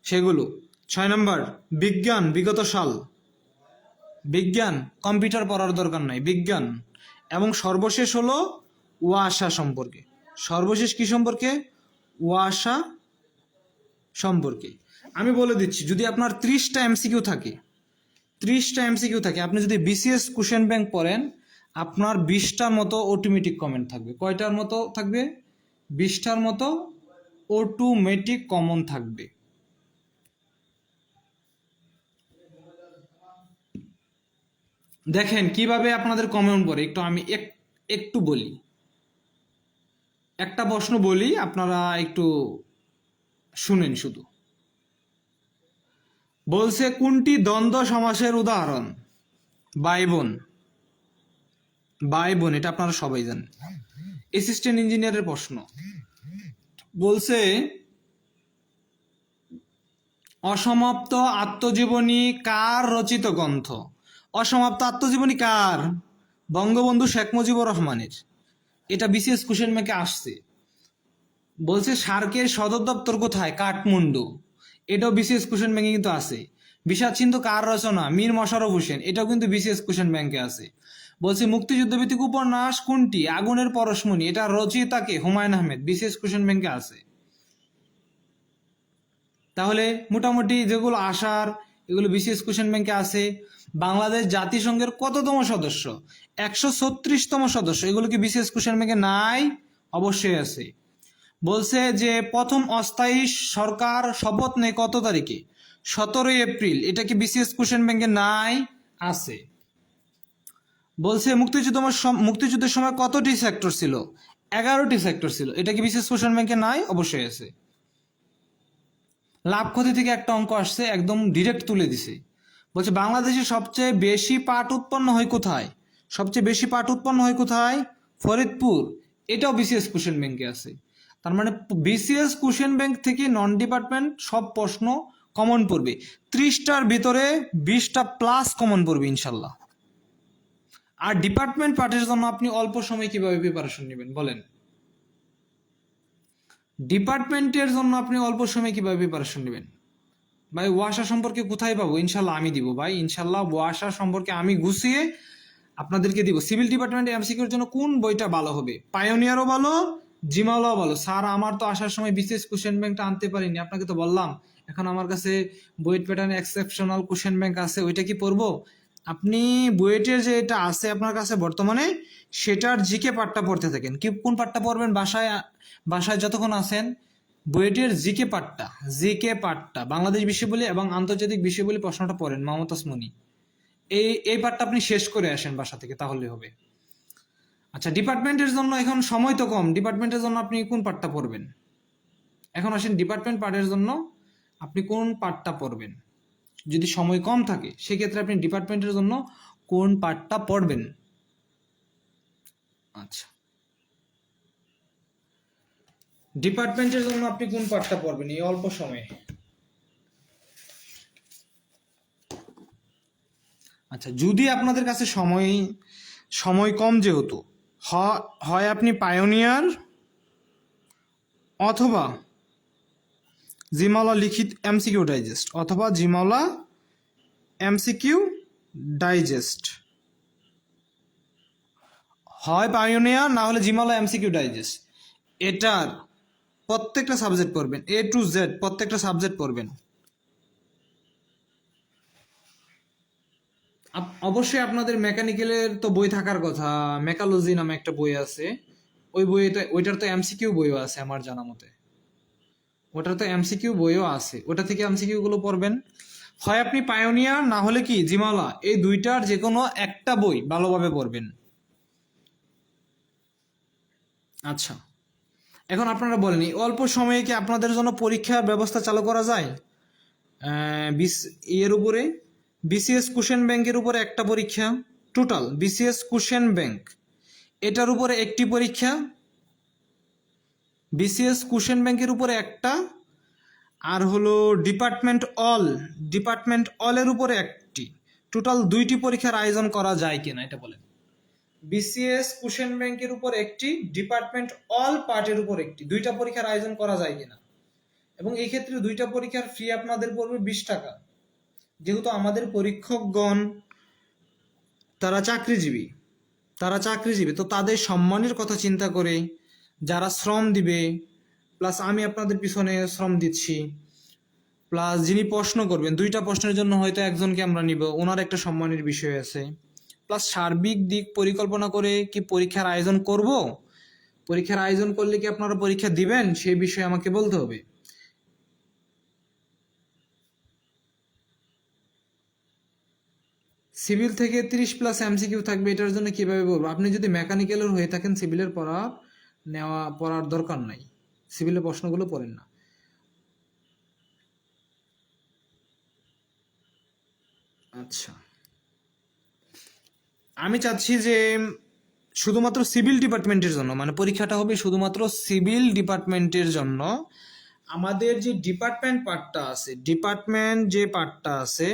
সেগুলো। 6 নাম্বার বিজ্ঞান, বিগত সাল বিজ্ঞান, কম্পিউটার পড়ার দরকার নাই, বিজ্ঞান। এবং সর্বশেষ হলো ওয়াসা সম্পর্কে। সর্বশেষ কি সম্পর্কে? ওয়াসা সম্পর্কে। আমি বলে দিচ্ছি, যদি আপনার 30টা এমসিকিউ থাকে, 30টা এমসিকিউ থাকে, আপনি যদি বিসিএস কোশ্চেন ব্যাংক পড়েন, আপনার 20টার মতো অটোমেটিক কমেন্ট থাকবে। কয়টার মতো থাকবে? 20টার মতো অটোমেটিক কমন থাকবে। দেখেন কিভাবে আপনাদের কমন পড়ে, একটু আমি একটু বলি, একটা প্রশ্ন বলি, আপনারা একটু শুনেন শুধু। বলছে কোনটি দ্বন্দ্ব সমাসের উদাহরণ? ভাই বোন, ভাই বোন, এটা আপনারা সবাই জানেন, অ্যাসিস্ট্যান্ট ইঞ্জিনিয়ারের প্রশ্ন। বলছে অসমাপ্ত আত্মজীবনী কার রচিত গ্রন্থ? অসমাপ্ত আত্মজীবনী কার? বঙ্গবন্ধু শেখ মুজিবুর রহমানের। এটা বিসিএস কোশ্চেন ব্যাংকে আসছে। বলছে সার্কের সদর দপ্তর কোথায়? কাঠমান্ডু। এটাও বিসিএস কোশ্চেন ব্যাংকে কিন্তু আছে। বিষাদ সিন্ধু কার রচনা? মীর মশাররফ হোসেন। এটাও কিন্তু বিসিএস কোশ্চেন ব্যাংকে আছে। বলছে মুক্তিযুদ্ধ ভিত্তিক উপন্যাস কোনটি? আগুনের পরশমণি। এটা রচয়িতাকে? হুমায়ুন আহমেদ। বিসিএস কোশ্চেন ব্যাংকে আছে। তাহলে মোটামুটি যেগুলো আসার, এগুলো বিসিএস কোশ্চেন ব্যাংকে আছে। বাংলাদেশ জাতিসংঘের কততম সদস্য? 136তম সদস্য। এগুলো কি বিসিএস কোশ্চেন ব্যাংকে নাই? অবশ্যই আছে। বলছে যে প্রথম অস্থায়ী সরকার শপথ নেয় কত তারিখে? 17 এপ্রিল। এটা কি বিসিএস কোশ্চেন ব্যাংকে নাই? আছে। বলছে মুক্তিযুদ্ধের সময় কতটি সেক্টর ছিল? 11টি সেক্টর ছিল। এটা কি বিসিএস কোশ্চেন ব্যাংকে নাই? অবশ্যই আছে। লাভ ক্ষতি থেকে একটা অঙ্ক আসছে, একদম ডিরেক্ট তুলে দিছে। বলছে বাংলাদেশে সবচেয়ে বেশি পাট উৎপন্ন হয় কোথায়? সবচেয়ে বেশি পাট উৎপন্ন হয় কোথায়? ফরিদপুর। এটাও বিসিএস কোশ্চেন ব্যাংকে আছে। তার মানে বিসিএস কোশ্চেন ব্যাংক থেকে নন ডিপার্টমেন্ট সব প্রশ্ন কমন পড়বে। 30টার ভিতরে 20টা প্লাস কমন পড়বে ইনশাল্লাহ। আর ডিপার্টমেন্ট পার্টের জন্য আপনি অল্প সময় কিভাবে প্রিপারেশন নেবেন বলেন? ডিপার্টমেন্টের জন্য আপনি অল্প সময় কিভাবে প্রিপারেশন নেবেন? ভাই ওয়াসা সম্পর্কে কোথায় পাবো? ইনশাল্লাহ আমি দিব ভাই, ইনশাল্লাহ ওয়াসা সম্পর্কে আমি গুছিয়ে আপনাদেরকে দিব। সিভিল ডিপার্টমেন্ট এমসিকিউর জন্য কোন বইটা ভালো হবে? পায়োনিয়ারও ভালো, জিমালাও ভালো। স্যার আমার তো আসার সময় বিসিএস কোশ্চেন ব্যাংকটা আনতে পারিনি, আপনাকে তো বললাম। এখন আমার কাছে BUET pattern exceptional question bank আছে, ওইটা কি পড়বো? আপনি বুয়েটের যে এটা আছে আপনার কাছে বর্তমানে, সেটার জিকে পার্টটা পড়তে থাকেন। কি কোন পার্টটা পড়বেন? বাসায় বাসায় যতক্ষণ আছেন বুয়েটের জিকে পার্টটা বাংলাদেশ বিষয়াবলী এবং আন্তর্জাতিক বিষয়াবলী প্রশ্নটা পড়েন, মমতাজ মনি। এই পার্টটা আপনি শেষ করে আসেন বাসা থেকে, তাহলে হবে। আচ্ছা, ডিপার্টমেন্টের জন্য এখন সময় তো কম, ডিপার্টমেন্টের জন্য আপনি কোন পার্টটা পড়বেন? এখন আসেন ডিপার্টমেন্ট পার্টের জন্য আপনি কোন পার্টটা পড়বেন? যদি সময় কম থাকে সেক্ষেত্রে আপনি ডিপার্টমেন্টের জন্য কোন পার্টটা পড়বেন? আচ্ছা, ডিপার্টমেন্টের জন্য আপনি কোন পার্টটা পড়বেন এই অল্প সময়ে? আচ্ছা, যদি আপনাদের কাছে সময় কম, যেহেতু হয় আপনি পায়োনিয়ার অথবা জিমাওলা লিখিত এমসিকিউ ডাইজেস্ট, অথবা জিমাওলা এমসিকিউ ডাইজেস্ট, হয় পায়োনিয়ার না হলে জিমাওলা এমসিকিউ ডাইজেস্ট। এটার প্রত্যেকটা সাবজেক্ট পড়বেন, A to Z প্রত্যেকটা সাবজেক্ট পড়বেন। অবশ্যই আপনাদের মেকানিক্যালের তো বই থাকার কথা, মেকালজি নামে একটা বই আছে। ওই বইতে, ওইটার তো এমসিকিউ বইও আছে আমার জানা মতে। ওটার তো এমসিকিউ বইও আছে, ওটা থেকে এমসিকিউ গুলো পড়বেন। হয় আপনি পায়োনিয়ার না হলে কি জিমাওলা, এই দুইটার যে কোনো একটা বই ভালোভাবে পড়বেন। আচ্ছা, এখন আপনারা বলেন এই অল্প সময়ে কি আপনাদের জন্য পরীক্ষার ব্যবস্থা চালু করা যায়? এর উপরে বিসিএস কোশ্চেন ব্যাংকের উপরে একটা পরীক্ষা, টোটাল বিসিএস কোশ্চেন ব্যাংক এটার উপরে একটি পরীক্ষা, বিসিএস কোশ্চেন ব্যাংকের উপরে একটা, আর হলো ডিপার্টমেন্ট অলের উপরে একটি। টোটাল 2টি পরীক্ষার আয়োজন করা যায় কিনা এটা বলেন? বিসিএস কোশ্চেন ব্যাংকের উপর একটি, ডিপার্টমেন্ট অল পার্টের উপর একটি, 2টা পরীক্ষার আয়োজন করা যায় কিনা? এবং এই ক্ষেত্রে 2টা পরীক্ষার ফি আপনাদের পড়বে 20 টাকা। যেহেতু আমাদের পরীক্ষকগণ তারা চাকরিজীবী, তো তাদের সম্মানের কথা চিন্তা করে যারা শ্রম দিবে, প্লাস আমি আপনাদের পিছনে শ্রম দিচ্ছি, প্লাস যিনি প্রশ্ন করবেন 2টা প্রশ্নের জন্য হয়তো একজনকে আমরা নিব, ওনার একটা সম্মানের বিষয় আছে। প্লাস সার্বিক দিক পরিকল্পনা করে কি পরীক্ষার আয়োজন করব? পরীক্ষার আয়োজন করলে কি আপনারা পরীক্ষা দিবেন সেই বিষয়ে আমাকে বলতে হবে। সিভিল থেকে 30+ এমসিকিউ থাকবে, এটার জন্য কিভাবে বলবো? আপনি যদি মেকানিক্যালের হয়ে থাকেন সিভিলের পড়ার দরকার নাই, সিভিলের প্রশ্নগুলো পড়েন না। আচ্ছা, আমি চাচ্ছি যে শুধুমাত্র সিভিল ডিপার্টমেন্টের জন্য, মানে পরীক্ষাটা হবে শুধুমাত্র সিভিল ডিপার্টমেন্টের জন্য। আমাদের যে ডিপার্টমেন্ট পার্টটা আছে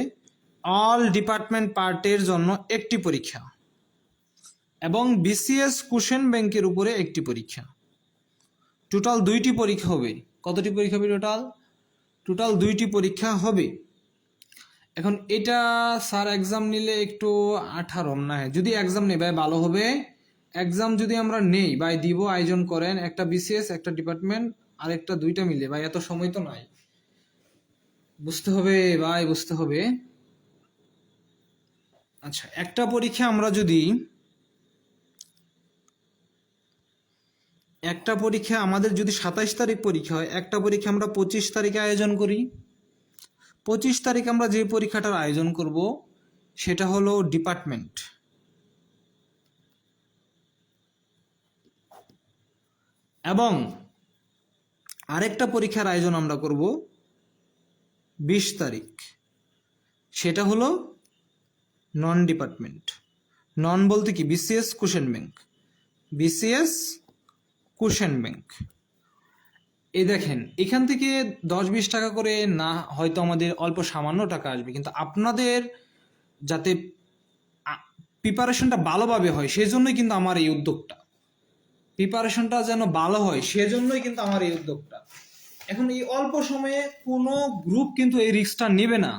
অল ডিপার্টমেন্ট পার্টের জন্য একটি পরীক্ষা, এবং বিসিএস কোশ্চেন ব্যাংকের উপরে একটি পরীক্ষা। টোটাল 2টি পরীক্ষা হবে। কতটি পরীক্ষা হবে টোটাল 2টি পরীক্ষা হবে। এখন এটা স্যার এক্সাম নিলে একটু 18 না, যদি এক্সাম নেই ভাই ভালো হবে। এক্সাম যদি আমরা নেই ভাই, দিব, আয়োজন করেন, একটা বিসিএস, একটা ডিপার্টমেন্ট, আর একটা 2টা মিলে ভাই, এত সময় তো নাই, বুঝতে হবে ভাই, বুঝতে হবে। আচ্ছা, একটা পরীক্ষা আমাদের যদি 27 তারিখ পরীক্ষা হয়, একটা পরীক্ষা আমরা 25 তারিখে আয়োজন করি। 25 তারিখ আমরা যে পরীক্ষাটার আয়োজন করব সেটা হলো ডিপার্টমেন্ট, এবং আরেকটা পরীক্ষার আয়োজন আমরা করব 20 তারিখ, সেটা হলো নন ডিপার্টমেন্ট। নন বলতে কি? BCS question bank. এই দেখেন, এখান থেকে 10-20 টাকা করে না, হয়তো আমাদের অল্প সামান্য টাকা আসবে, কিন্তু আপনাদের যাতে প্রিপারেশনটা ভালোভাবে হয় সেজন্যই কিন্তু আমার এই উদ্যোগটা, প্রিপারেশনটা যেন ভালো হয় সেজন্যই কিন্তু আমার এই উদ্যোগটা। এখন এই অল্প সময়ে কোনো গ্রুপ কিন্তু এই রিস্কটা নেবে না,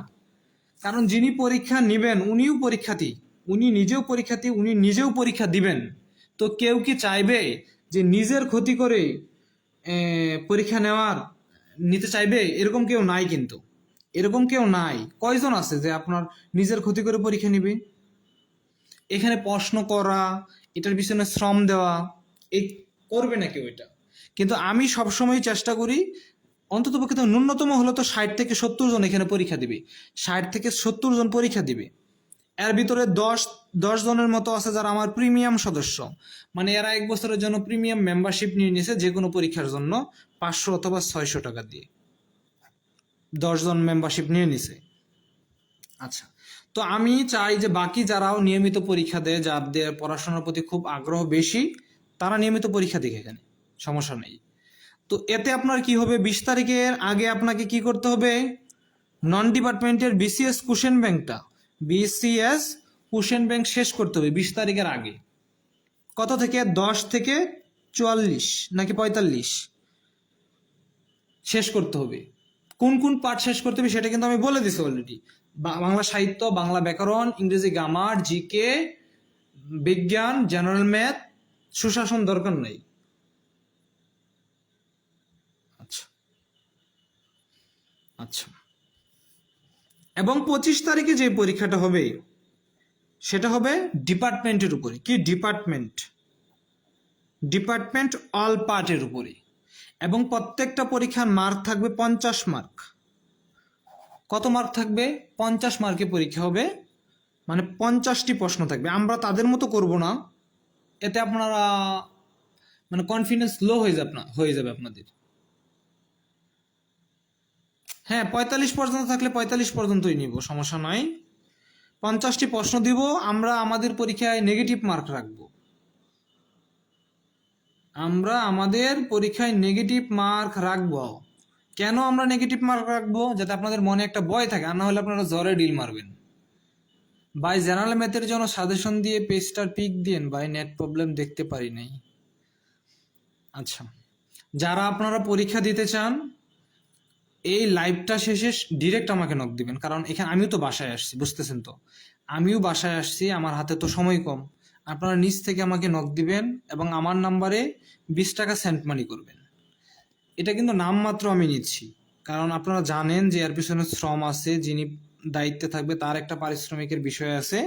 কারণ যিনি পরীক্ষা নেবেন উনিও পরীক্ষার্থী, উনি নিজেও পরীক্ষা দিবেন। তো কেউ কি চাইবে যে নিজের ক্ষতি করে পরীক্ষা নিতে চাইবে? এরকম কেউ নাই, কিন্তু এরকম কেউ নাই। কয়জন আছে যে আপনার নিজের ক্ষতি করে পরীক্ষা নিবে? এখানে প্রশ্ন করা, এটার পিছনে শ্রম দেওয়া, এই করবে না কেউ এটা। কিন্তু আমি সবসময় চেষ্টা করি, অন্ততপক্ষে তো ন্যূনতম হলো তো 60 থেকে 70 জন এখানে পরীক্ষা দিবে, 60 থেকে 70 জন পরীক্ষা দিবে। এর ভিতরে 10 জনের মতো আছে যারা আমার প্রিমিয়াম সদস্য, মানে এরা 1 বছরের জন্য প্রিমিয়াম মেম্বারশিপ নিয়ে নিয়েছে যে কোনো পরীক্ষার জন্য 500 অথবা 600 টাকা দিয়ে 10 জন মেম্বারশিপ নিয়ে নিছে। আচ্ছা, তো আমি চাই যে বাকি যারাও নিয়মিত পরীক্ষা দেয়, যাদের পড়াশোনার প্রতি খুব আগ্রহ বেশি, তারা নিয়মিত পরীক্ষা দিক, এখানে সমস্যা নেই। তো এতে আপনার কি হবে? 20 তারিখের আগে আপনাকে কি করতে হবে? নন ডিপার্টমেন্টের বিসিএস কোশ্চেন ব্যাংক শেষ করতে হবে 20 তারিখের আগে। কত থেকে? 10 থেকে 44 নাকি 45 শেষ করতে হবে। কোন কোন পার্ট শেষ করতে হবে সেটা কিন্তু আমি বলে দিছি অলরেডি। বাংলা সাহিত্য, বাংলা ব্যাকরণ, ইংরেজি গ্রামার, জিকে, বিজ্ঞান, জেনারেল ম্যাথ, সুশাসন দরকার নাই। আচ্ছা আচ্ছা, এবং 25 তারিখে যে পরীক্ষাটা হবে সেটা হবে ডিপার্টমেন্টের উপরে। কি? ডিপার্টমেন্ট অল পার্টের উপরে, এবং প্রত্যেকটা পরীক্ষার মার্ক থাকবে 50 মার্ক। কত মার্ক থাকবে? 50 মার্কে পরীক্ষা হবে, মানে 50টি প্রশ্ন থাকবে। আমরা তাদের মতো করব না, এতে আপনারা মানে কনফিডেন্স লো হয়ে যাবে আপনাদের। হ্যাঁ, 45 পর্যন্ত থাকলে 45 পর্যন্তই নিব, সমস্যা নাই। 50টি প্রশ্ন দিব, আমরা আমাদের পরীক্ষায় নেগেটিভ মার্ক রাখবো। কেন আমরা নেগেটিভ মার্ক রাখবো? যাতে আপনাদের মনে একটা ভয় থাকে, আর না হলে আপনারা জ্বরে ডিল মারবেন। ভাই জেনারেল ম্যাথের জন্য সাজেশন দিয়ে পেজটার পিক দিন ভাই, নেট প্রবলেম দেখতে পারি নাই। আচ্ছা, যারা আপনারা পরীক্ষা দিতে চান এই লাইভটা শেষে ডিরেক্ট আমাকে নক দিবেন, কারণ এখানে আমিও তো বাসায় আসছি, বুঝতেছেন তো, আমিও বাসায় আসছি, আমার হাতে তো সময় কম। আপনারা নিজ থেকে আমাকে নক দিবেন এবং আমার নাম্বারে 20 টাকা সেন্ড মানি করবেন। এটা কিন্তু নামমাত্র আমি নিচ্ছি, কারণ আপনারা জানেন যে এর পিছনে শ্রম আছে, যিনি দায়িত্বে থাকবে তার একটা পারিশ্রমিকের বিষয় আছে।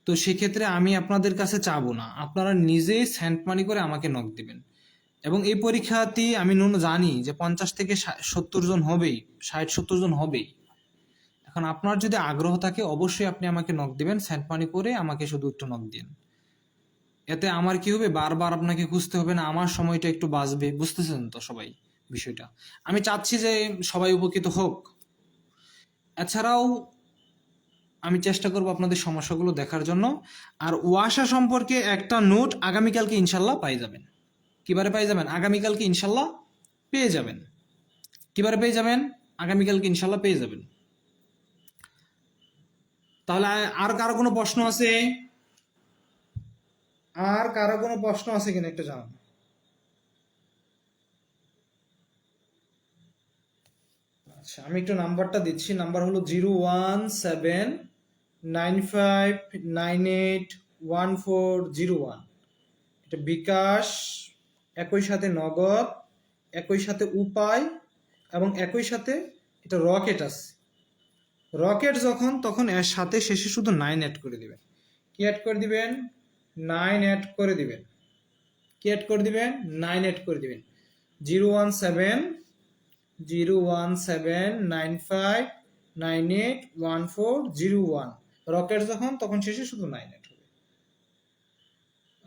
তো সেক্ষেত্রে আমি আপনাদের কাছে চাবো না, আপনারা নিজেই সেন্ড মানি করে আমাকে নক দিবেন। এবং এই পরীক্ষাটি আমি জানি যে 50 থেকে 70 জন হবেই, 60-70 জন হবেই। এখন আপনার যদি আগ্রহ থাকে অবশ্যই আপনি আমাকে নক দিবেন, সেন্ড মানি করে আমাকে শুধু একটু নক দিন। এতে আমার কি হবে, বারবার আপনাকে খুঁজতে হবে না, আমার সময়টা একটু বাঁচবে। বুঝতেছেন তো সবাই বিষয়টা? আমি চাচ্ছি যে সবাই উপকৃত হোক। এছাড়াও আমি চেষ্টা করব আপনাদের সমস্যাগুলো দেখার জন্য। আর ওয়াসা সম্পর্কে একটা নোট আগামীকালকে ইনশাল্লাহ পাই যাবেন। কিবারে পাই যাবেন? আগামীকালকে ইনশাল্লাহ পেয়ে যাবেন। কিবারে পেয়ে যাবেন? আগামীকালকে ইনশাল্লাহ পেয়ে যাবেন। তাহলে আর কারো কোনো প্রশ্ন আছে? আর কারো কোনো প্রশ্ন আছে কিনা একটু জানান। আচ্ছা, আমি একটু নাম্বারটা দিচ্ছি। নাম্বার হলো 01795981401। এটা বিকাশ, একই সাথে নগদ, একই সাথে উপায়, এবং একই সাথে এটা রকেট আছে। রকেট যখন, তখন এর সাথে শেষে শুধু 9 অ্যাড করে দিবেন। কি অ্যাড করে দিবেন? 9 অ্যাড করে দিবেন। কি অ্যাড করে দিবেন? 9 অ্যাড করে দিবেন। 01795981401। রকেট যখন, তখন শেষে শুধু 9 অ্যাড হবে।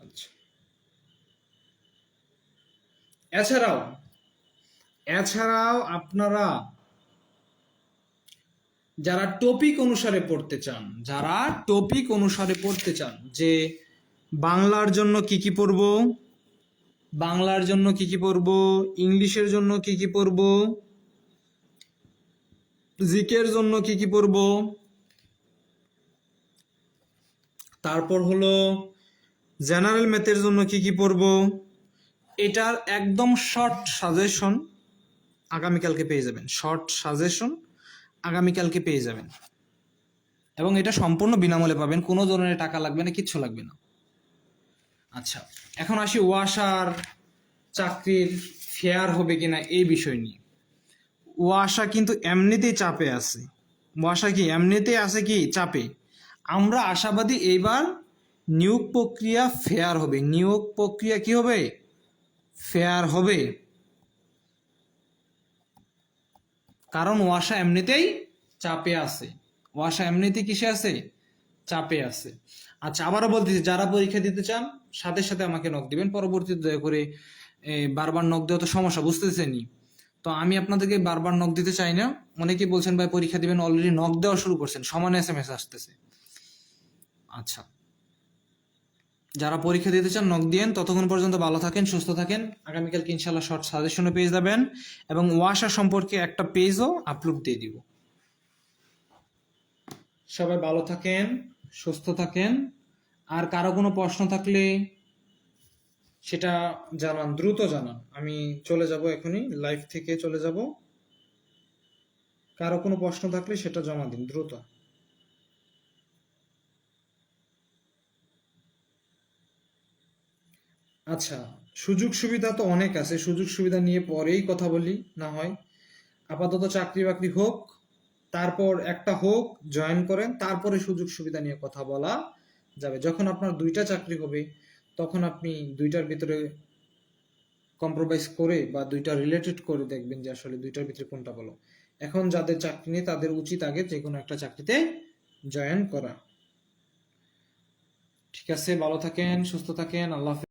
আচ্ছা, এছাড়াও আপনারা যারা টপিক অনুসারে পড়তে চান, যে বাংলার জন্য কি কি পড়ব, ইংলিশের জন্য কি কি পড়ব, জিকের জন্য কি কি পড়ব, তারপর হলো জেনারেল ম্যাথের জন্য কি কি পড়ব, এটার একদম শর্ট সাজেশন আগামীকালকে পেয়ে যাবেন। আগামীকালকে পেয়ে যাবেন, এবং এটা সম্পূর্ণ বিনামূল্যে পাবেন। কোনো ধরনের টাকা লাগবে না, কিচ্ছু লাগবে না। আচ্ছা, এখন আসি ওয়াসার চাকরির ফেয়ার হবে কিনা এই বিষয় নিয়ে। ওয়াসা কিন্তু এমনিতেই চাপে আছে। ওয়াসা কি এমনিতেই আছে কি চাপে? আমরা আশাবাদী এইবার নিয়োগ প্রক্রিয়া ফেয়ার হবে। নিয়োগ প্রক্রিয়া কি হবে? ফেয়ার হবে। কারণ ওয়াসা এমনিতেই চাপে আছে। কিসে আছে? চাপে আছে। আচ্ছা, আবারও বলতেছি, যারা পরীক্ষা দিতে চান সাথে সাথে আমাকে নক দিবেন। পরবর্তীতে দয়া করে বারবার নক দেওয়া তো সমস্যা, বুঝতেছেনি? তো আমি আপনাদেরকে বারবার নক দিতে চাই না। অনেকেই বলছেন ভাই পরীক্ষা দিবেন, অলরেডি নক দেওয়া শুরু করছেন, সমানে SMS আসতেছে। আচ্ছা, যারা পরীক্ষা দিতে চান নক দিয়েন। ততক্ষণ পর্যন্ত ভালো থাকেন, সুস্থ থাকেন। আগামীকালকে ইনশাল্লাহ শর্ট সাজেশনে পেয়ে যাবেন, এবং ওয়াসা সম্পর্কে একটা পেজও আপলোড দিয়ে দিব। সবাই ভালো থাকেন, সুস্থ থাকেন। আর কারো কোনো প্রশ্ন থাকলে সেটা জানান, দ্রুত জানান। আমি চলে যাব, এখনই লাইভ থেকে চলে যাব। কারো কোনো প্রশ্ন থাকলে সেটা জমা দিন দ্রুত। আচ্ছা, সুযোগ সুবিধা তো অনেক আছে, সুযোগ সুবিধা নিয়ে পরেই কথা বলি না হয়। আপাতত চাকরি বাকরি হোক, তারপর একটা হোক, জয়েন করেন, তারপরে সুযোগ সুবিধা নিয়ে কথা বলা যাবে। যখন আপনার 2টা চাকরি হবে, তখন আপনি 2টার ভিতরে কম্প্রোমাইজ করে বা 2টা রিলেটেড করে দেখবেন যে আসলে 2টার ভিতরে কোনটা ভালো। এখন যাদের চাকরি নেই তাদের উচিত আগে যে কোনো একটা চাকরিতে জয়েন করা। ঠিক আছে, ভালো থাকেন, সুস্থ থাকেন, আল্লাহ হাফেজ।